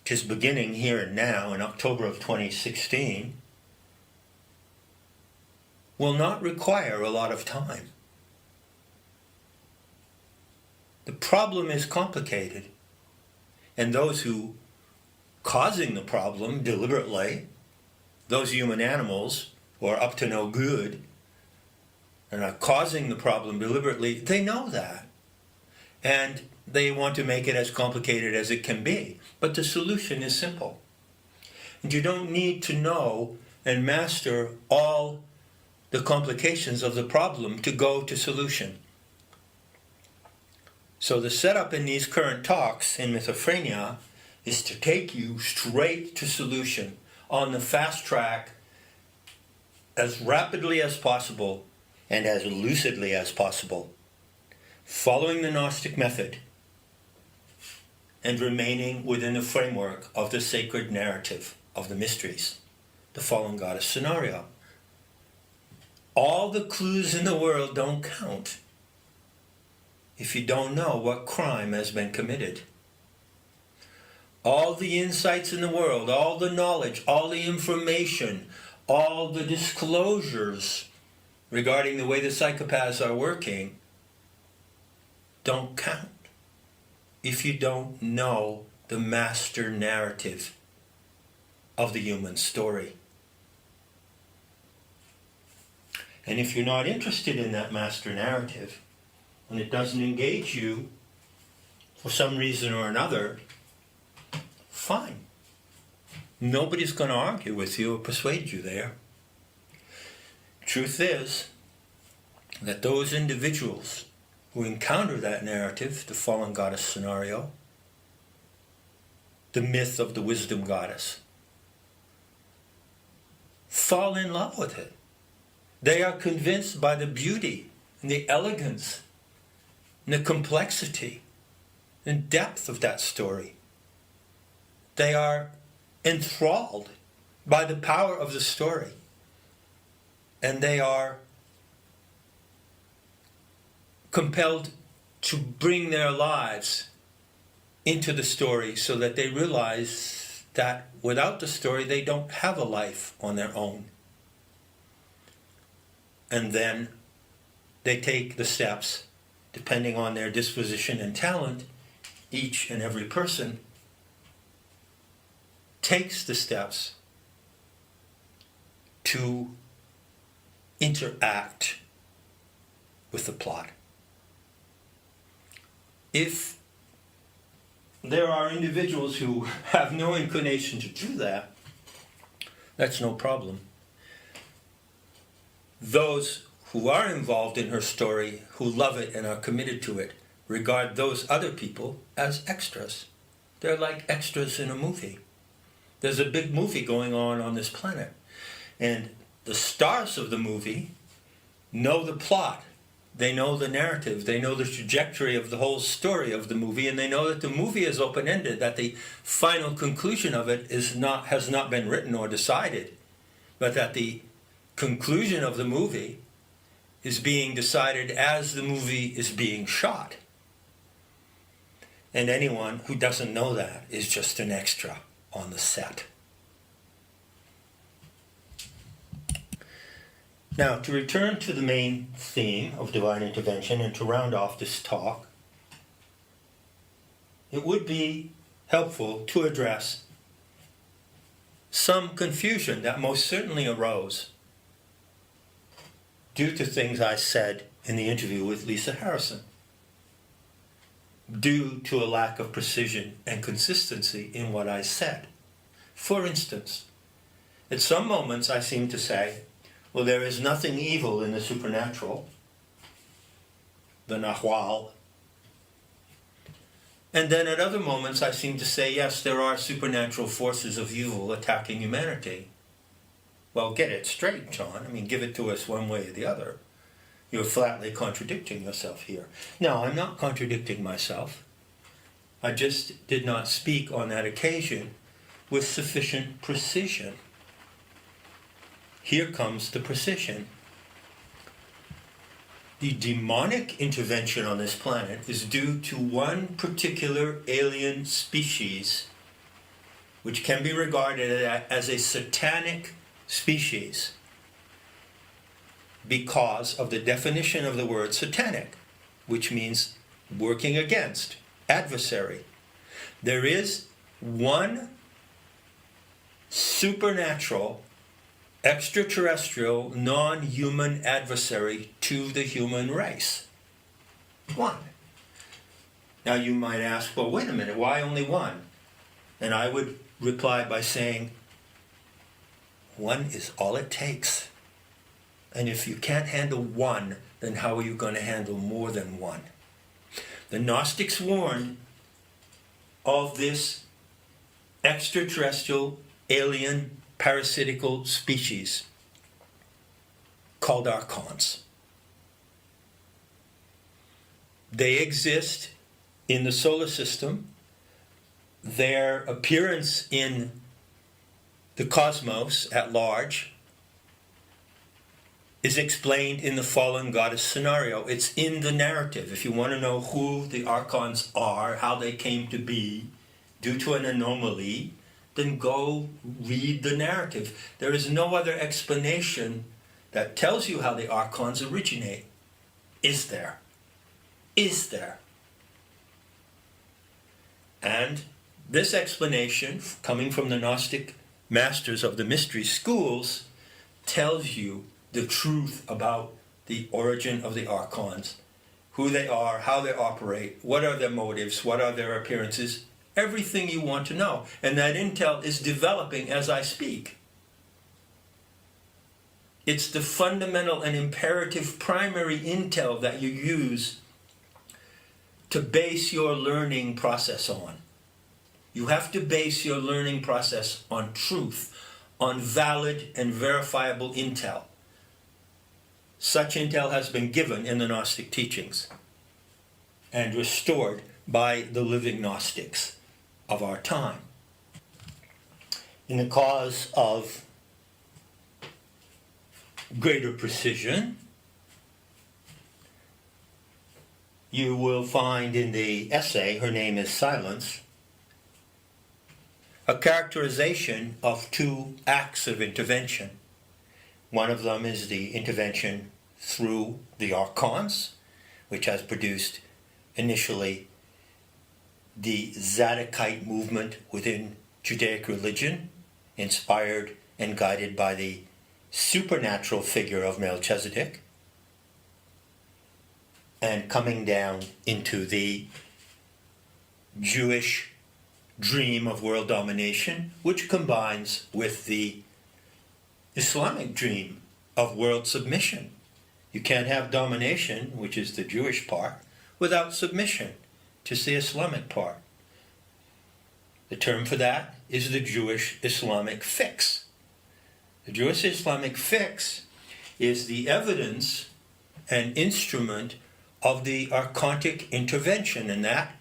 which is beginning here and now in October of 2016, will not require a lot of time. The problem is complicated, and those who causing the problem deliberately, those human animals who are up to no good and are causing the problem deliberately, they know that. And they want to make it as complicated as it can be. But the solution is simple. And you don't need to know and master all the complications of the problem to go to solution. So the setup in these current talks in Mythophrenia is to take you straight to solution on the fast track as rapidly as possible and as lucidly as possible, following the Gnostic method and remaining within the framework of the sacred narrative of the mysteries, the fallen goddess scenario. All the clues in the world don't count if you don't know what crime has been committed. All the insights in the world, all the knowledge, all the information, all the disclosures regarding the way the psychopaths are working don't count if you don't know the master narrative of the human story. And if you're not interested in that master narrative, and it doesn't engage you for some reason or another, fine. Nobody's going to argue with you or persuade you there. Truth is that those individuals who encounter that narrative, the fallen goddess scenario, the myth of the wisdom goddess, fall in love with it. They are convinced by the beauty and the elegance and the complexity and depth of that story. They are enthralled by the power of the story. And they are compelled to bring their lives into the story so that they realize that without the story they don't have a life on their own. And then they take the steps, depending on their disposition and talent. Each and every person takes the steps to interact with the plot. If there are individuals who have no inclination to do that, that's no problem. Those who are involved in her story, who love it and are committed to it, regard those other people as extras. They're like extras in a movie. There's a big movie going on this planet, and the stars of the movie know the plot. They know the narrative. They know the trajectory of the whole story of the movie, and they know that the movie is open-ended, that the final conclusion of it has not been written or decided, but that the conclusion of the movie is being decided as the movie is being shot. And anyone who doesn't know that is just an extra on the set. Now, to return to the main theme of divine intervention and to round off this talk, it would be helpful to address some confusion that most certainly arose due to things I said in the interview with Lisa Harrison, due to a lack of precision and consistency in what I said. For instance, at some moments I seem to say, well, there is nothing evil in the supernatural, the Nahual. And then at other moments I seem to say, yes, there are supernatural forces of evil attacking humanity. Well, get it straight, John. I mean, give it to us one way or the other. You're flatly contradicting yourself here. No, I'm not contradicting myself. I just did not speak on that occasion with sufficient precision. Here comes the precision. The demonic intervention on this planet is due to one particular alien species, which can be regarded as a satanic species because of the definition of the word satanic, which means working against, adversary. There is one supernatural, extraterrestrial, non-human adversary to the human race. One. Now you might ask, well, wait a minute, why only one? And I would reply by saying, one is all it takes. And if you can't handle one, then how are you going to handle more than one? The Gnostics warned of this extraterrestrial alien parasitical species called archons. They exist in the solar system. Their appearance in the cosmos at large is explained in the fallen goddess scenario. It's in the narrative. If you want to know who the archons are, how they came to be due to an anomaly, then go read the narrative. There is no other explanation that tells you how the archons originate. Is there? Is there? And this explanation, coming from the Gnostic masters of the mystery schools, tells you the truth about the origin of the archons, who they are, how they operate, what are their motives, what are their appearances, everything you want to know. And that intel is developing as I speak. It's the fundamental and imperative primary intel that you use to base your learning process on. You have to base your learning process on truth, on valid and verifiable intel. Such intel has been given in the Gnostic teachings and restored by the living Gnostics of our time. In the cause of greater precision, you will find in the essay, Her Name is Silence, a characterization of two acts of intervention. One of them is the intervention through the archons, which has produced initially the Zadokite movement within Judaic religion, inspired and guided by the supernatural figure of Melchizedek, and coming down into the Jewish dream of world domination, which combines with the Islamic dream of world submission. You can't have domination, which is the Jewish part, without submission, which is the Islamic part. The term for that is the Jewish-Islamic fix. The Jewish-Islamic fix is the evidence and instrument of the archontic intervention, and that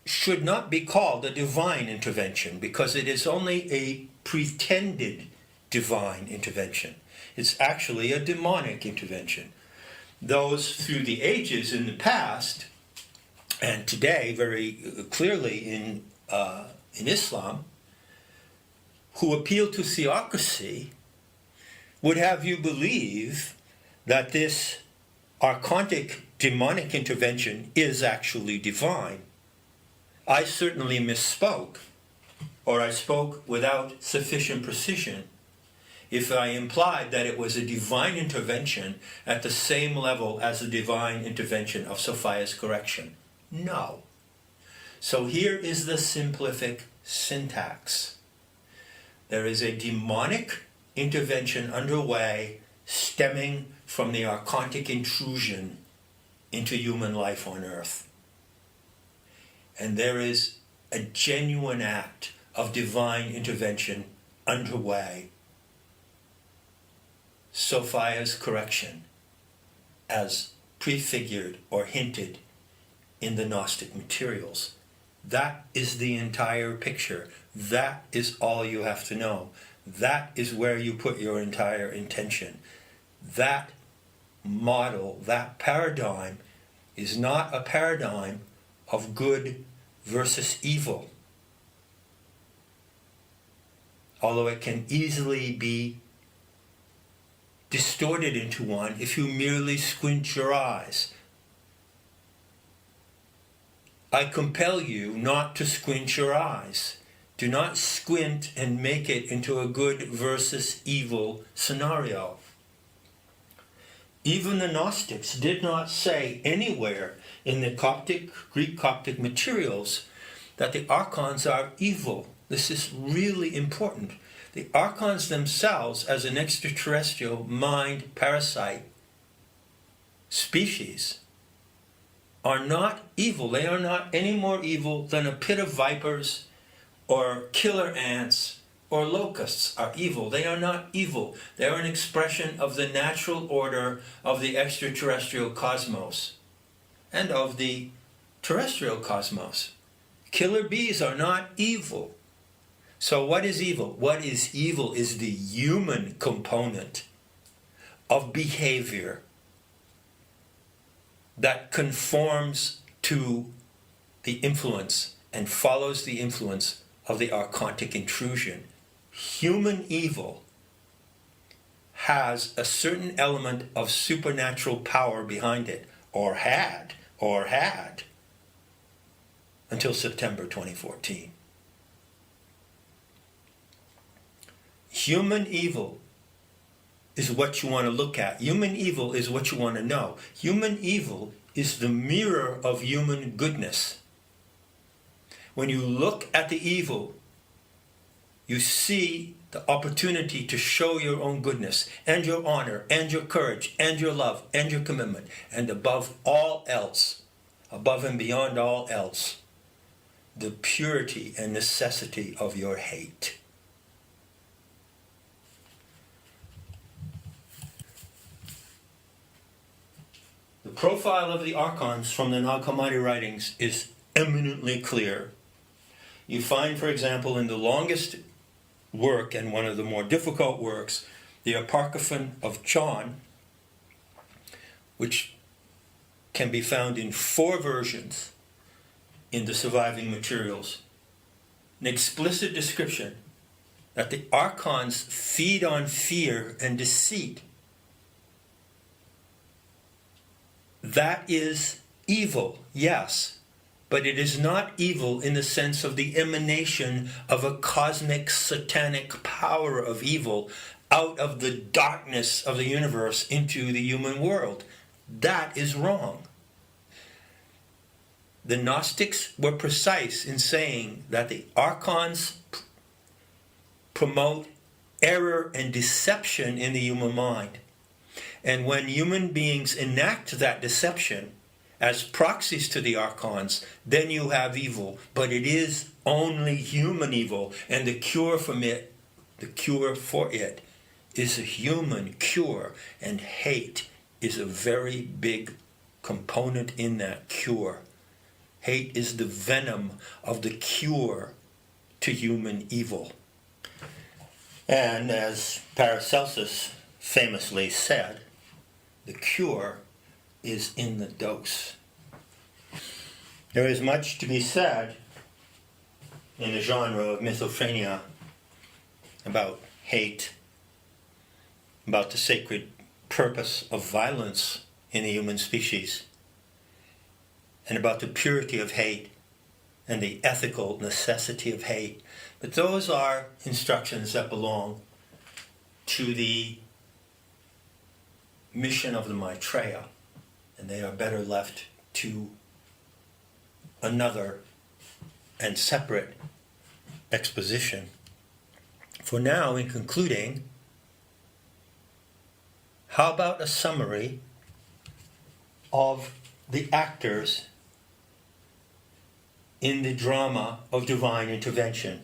should not be called a divine intervention because it is only a pretended divine intervention. It's actually a demonic intervention. Those through the ages in the past, and today very clearly in Islam, who appeal to theocracy, would have you believe that this archontic demonic intervention is actually divine. I certainly misspoke, or I spoke without sufficient precision, if I implied that it was a divine intervention at the same level as the divine intervention of Sophia's correction. No. So here is the simplific syntax. There is a demonic intervention underway stemming from the archontic intrusion into human life on earth. And there is a genuine act of divine intervention underway. Sophia's correction, as prefigured or hinted in the Gnostic materials. That is the entire picture. That is all you have to know. That is where you put your entire intention. That model, that paradigm, is not a paradigm of good versus evil, although it can easily be distorted into one if you merely squint your eyes. I compel you not to squint your eyes. Do not squint and make it into a good versus evil scenario. Even the Gnostics did not say anywhere in the Greek Coptic materials that the archons are evil. This is really important. The archons themselves, as an extraterrestrial mind parasite species, are not evil. They are not any more evil than a pit of vipers or killer ants or locusts are evil. They are not evil. They are an expression of the natural order of the extraterrestrial cosmos and of the terrestrial cosmos. Killer bees are not evil. So what is evil? What is evil is the human component of behavior that conforms to the influence and follows the influence of the archontic intrusion. Human evil has a certain element of supernatural power behind it, or had, until September 2014. Human evil is what you want to look at. Human evil is what you want to know. Human evil is the mirror of human goodness. When you look at the evil, you see the opportunity to show your own goodness and your honor and your courage and your love and your commitment, and above all else, above and beyond all else, the purity and necessity of your hate. The profile of the archons from the Nag Hammadi writings is eminently clear. You find, for example, in the longest work and one of the more difficult works, the Apocryphon of John, which can be found in 4 versions in the surviving materials, an explicit description that the archons feed on fear and deceit. That is evil, yes, but it is not evil in the sense of the emanation of a cosmic satanic power of evil out of the darkness of the universe into the human world. That is wrong. The Gnostics were precise in saying that the archons promote error and deception in the human mind. And when human beings enact that deception as proxies to the archons, then you have evil. But it is only human evil, and the cure for it is a human cure, and hate is a very big component in that cure. Hate is the venom of the cure to human evil. And as Paracelsus famously said, the cure is in the dose. There is much to be said in the genre of mythophrenia about hate, about the sacred purpose of violence in the human species, and about the purity of hate and the ethical necessity of hate. But those are instructions that belong to the mission of the Maitreya, and they are better left to another and separate exposition. For now, in concluding, how about a summary of the actors in the drama of divine intervention?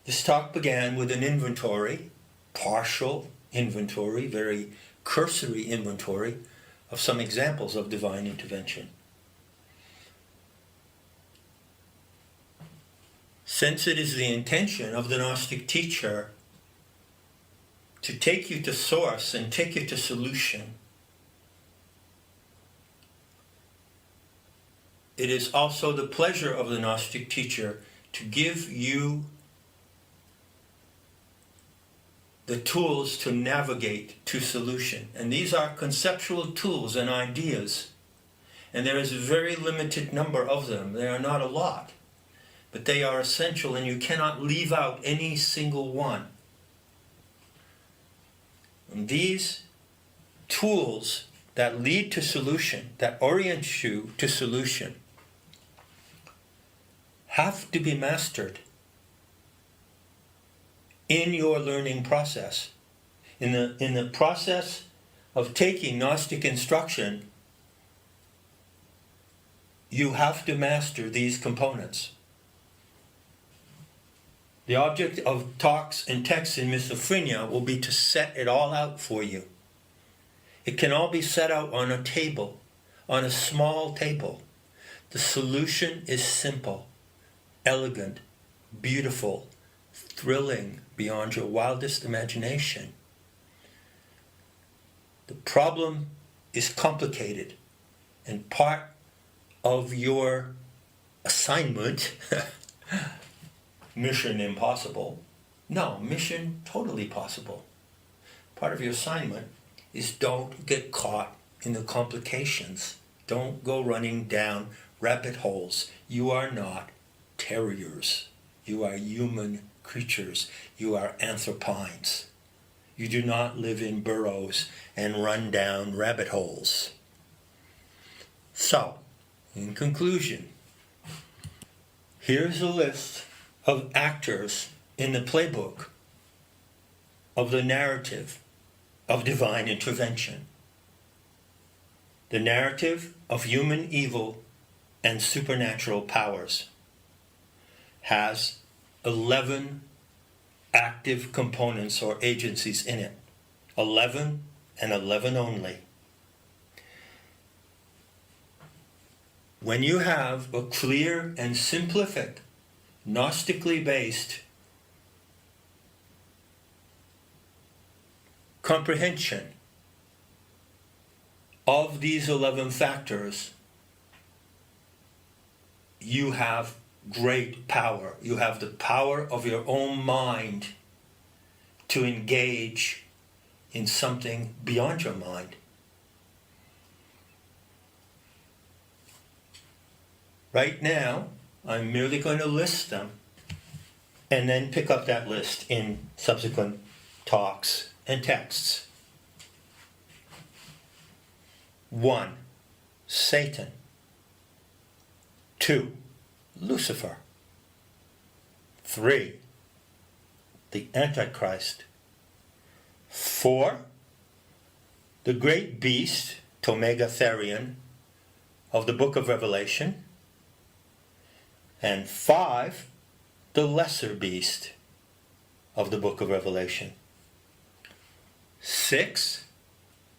This talk began with an inventory, partial inventory, very cursory inventory of some examples of divine intervention. Since it is the intention of the Gnostic teacher to take you to source and take you to solution, it is also the pleasure of the Gnostic teacher to give you the tools to navigate to solution. And these are conceptual tools and ideas. And there is a very limited number of them. They are not a lot. But they are essential, and you cannot leave out any single one. And these tools that lead to solution, that orient you to solution, have to be mastered in your learning process. In the process of taking Gnostic instruction, you have to master these components. The object of talks and texts in Misophonia will be to set it all out for you. It can all be set out on a table, on a small table. The solution is simple, elegant, beautiful, thrilling beyond your wildest imagination. The problem is complicated, and part of your assignment, mission impossible, no, mission totally possible. Part of your assignment is don't get caught in the complications. Don't go running down rabbit holes. You are not terriers. You are human creatures. You are anthropines. You do not live in burrows and run down rabbit holes. So, in conclusion, here's a list of actors in the playbook of the narrative of divine intervention. The narrative of human evil and supernatural powers has 11 active components or agencies in it. 11 and 11 only. When you have a clear and simplific, Gnostically based comprehension of these 11 factors, you have great power. You have the power of your own mind to engage in something beyond your mind. Right now, I'm merely going to list them and then pick up that list in subsequent talks and texts. 1. Satan. 2. Lucifer. 3. The Antichrist. 4. The great beast, Tomegatherion, of the book of Revelation. And 5, the lesser beast of the book of Revelation. 6,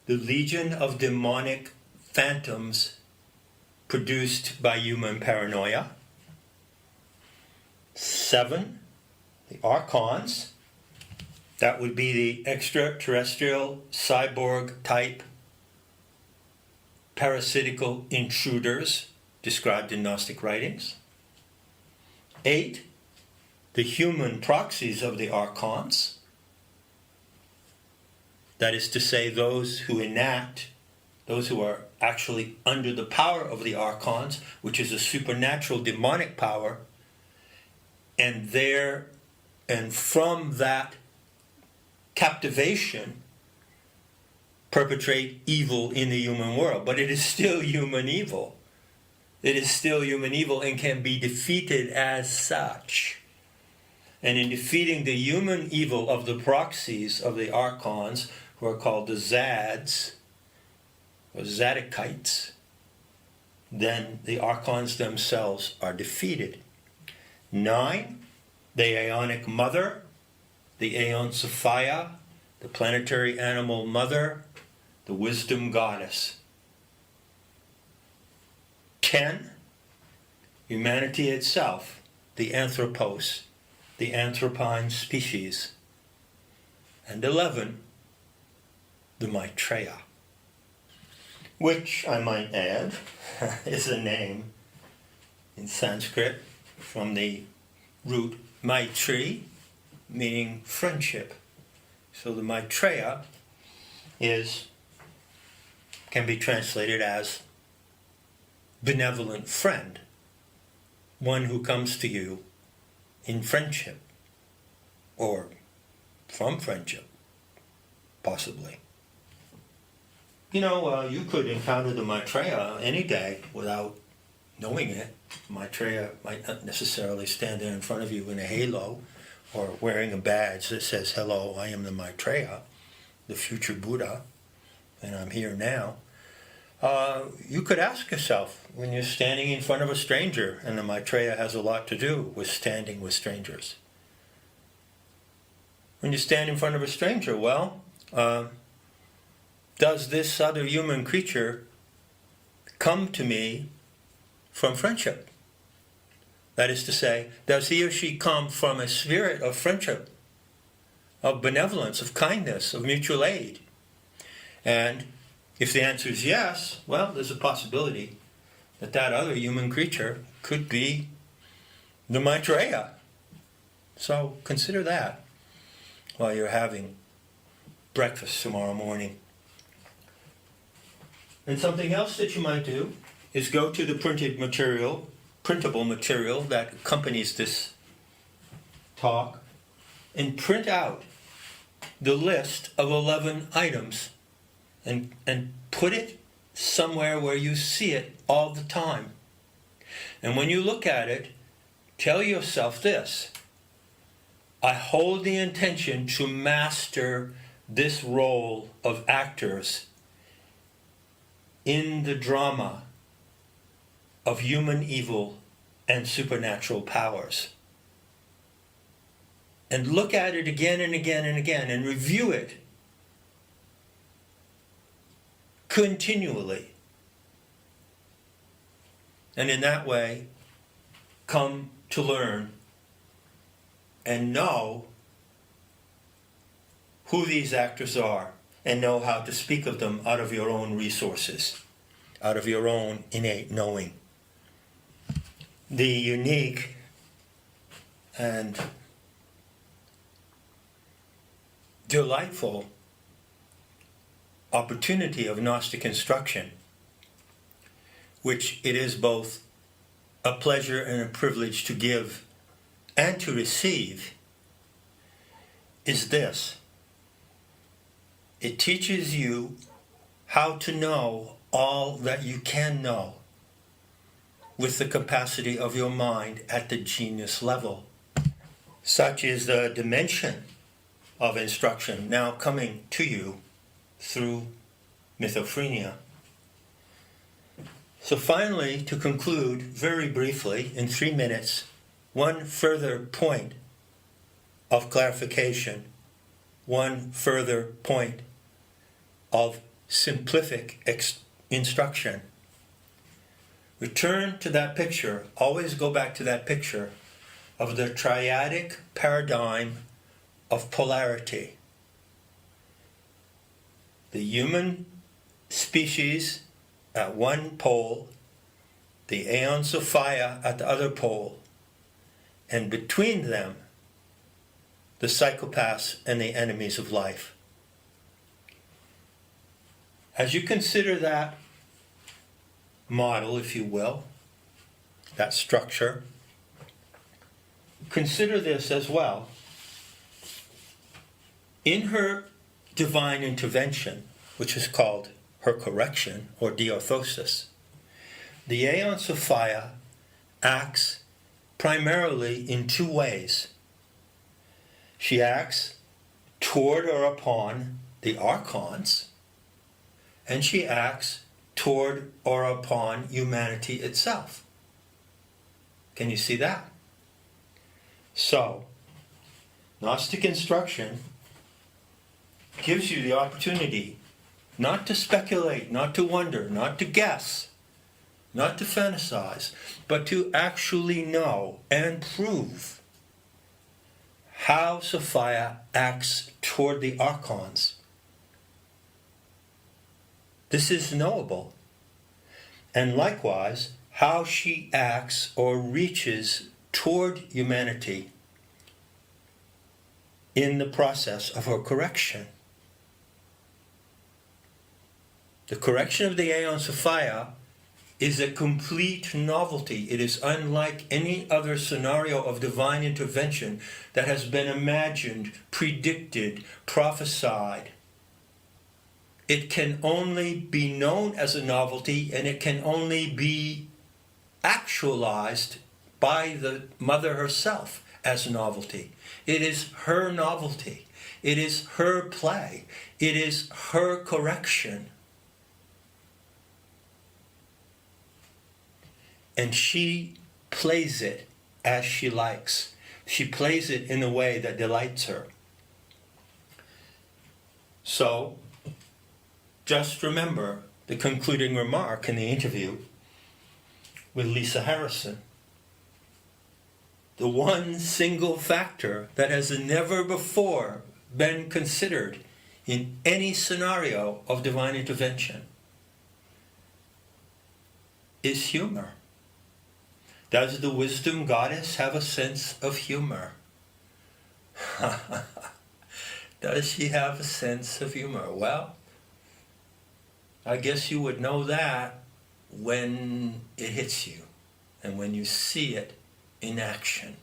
the legion of demonic phantoms produced by human paranoia. 7, the archons. That would be the extraterrestrial, cyborg type, parasitical intruders described in Gnostic writings. 8, the human proxies of the archons. That is to say, those who enact, those who are actually under the power of the archons, which is a supernatural demonic power, and from that captivation perpetrate evil in the human world. But it is still human evil. It is still human evil and can be defeated as such. And in defeating the human evil of the proxies of the archons, who are called the Zads, or Zadokites, then the archons themselves are defeated. 9, the Aeonic Mother, the Aeon Sophia, the planetary animal mother, the wisdom goddess. 10, humanity itself, the anthropos, the anthropine species. And 11, the Maitreya, which I might add is a name in Sanskrit from the root Maitri, meaning friendship. So the Maitreya can be translated as benevolent friend, one who comes to you in friendship, or from friendship, possibly. You could encounter the Maitreya any day without knowing it. Maitreya might not necessarily stand there in front of you in a halo or wearing a badge that says, "Hello, I am the Maitreya, the future Buddha, and I'm here now." You could ask yourself when you're standing in front of a stranger, and the Maitreya has a lot to do with standing with strangers. when you stand in front of a stranger, well, does this other human creature come to me from friendship? That is to say, does he or she come from a spirit of friendship, of benevolence, of kindness, of mutual aid? And if the answer is yes, well, there's a possibility that that other human creature could be the Maitreya. So consider that while you're having breakfast tomorrow morning. And something else that you might do is go to the printable material that accompanies this talk and print out the list of 11 items and put it somewhere where you see it all the time. And when you look at it, tell yourself this: I hold the intention to master this role of actors in the drama of human evil and supernatural powers. And look at it again and again and again and review it continually. And in that way, come to learn and know who these actors are and know how to speak of them out of your own resources, out of your own innate knowing. The unique and delightful opportunity of Gnostic instruction, which it is both a pleasure and a privilege to give and to receive, is this: it teaches you how to know all that you can know with the capacity of your mind at the genius level. Such is the dimension of instruction now coming to you through Mythophrenia. So finally, to conclude very briefly, in 3 minutes, one further point of clarification, one further point of simplific instruction. Return to that picture, always go back to that picture of the triadic paradigm of polarity. The human species at one pole, the aeons of fire at the other pole, and between them, the psychopaths and the enemies of life. As you consider that model, if you will, that structure, consider this as well. In her divine intervention, which is called her correction or diorthosis, the aeons of fire acts primarily in 2 ways. She acts toward or upon the archons, and she acts toward or upon humanity itself. Can you see that? So, Gnostic instruction gives you the opportunity not to speculate, not to wonder, not to guess, not to fantasize, but to actually know and prove how Sophia acts toward the archons. This is knowable. And likewise, how she acts or reaches toward humanity in the process of her correction. The correction of the aeons of fire is a complete novelty. It is unlike any other scenario of divine intervention that has been imagined, predicted, prophesied. It can only be known as a novelty, and it can only be actualized by the Mother herself as a novelty. It is her novelty. It is her play. It is her correction. And she plays it as she likes. She plays it in a way that delights her. So, just remember the concluding remark in the interview with Lisa Harrison. The one single factor that has never before been considered in any scenario of divine intervention is humor. Does the wisdom goddess have a sense of humor? Does she have a sense of humor? Well, I guess you would know that when it hits you and when you see it in action.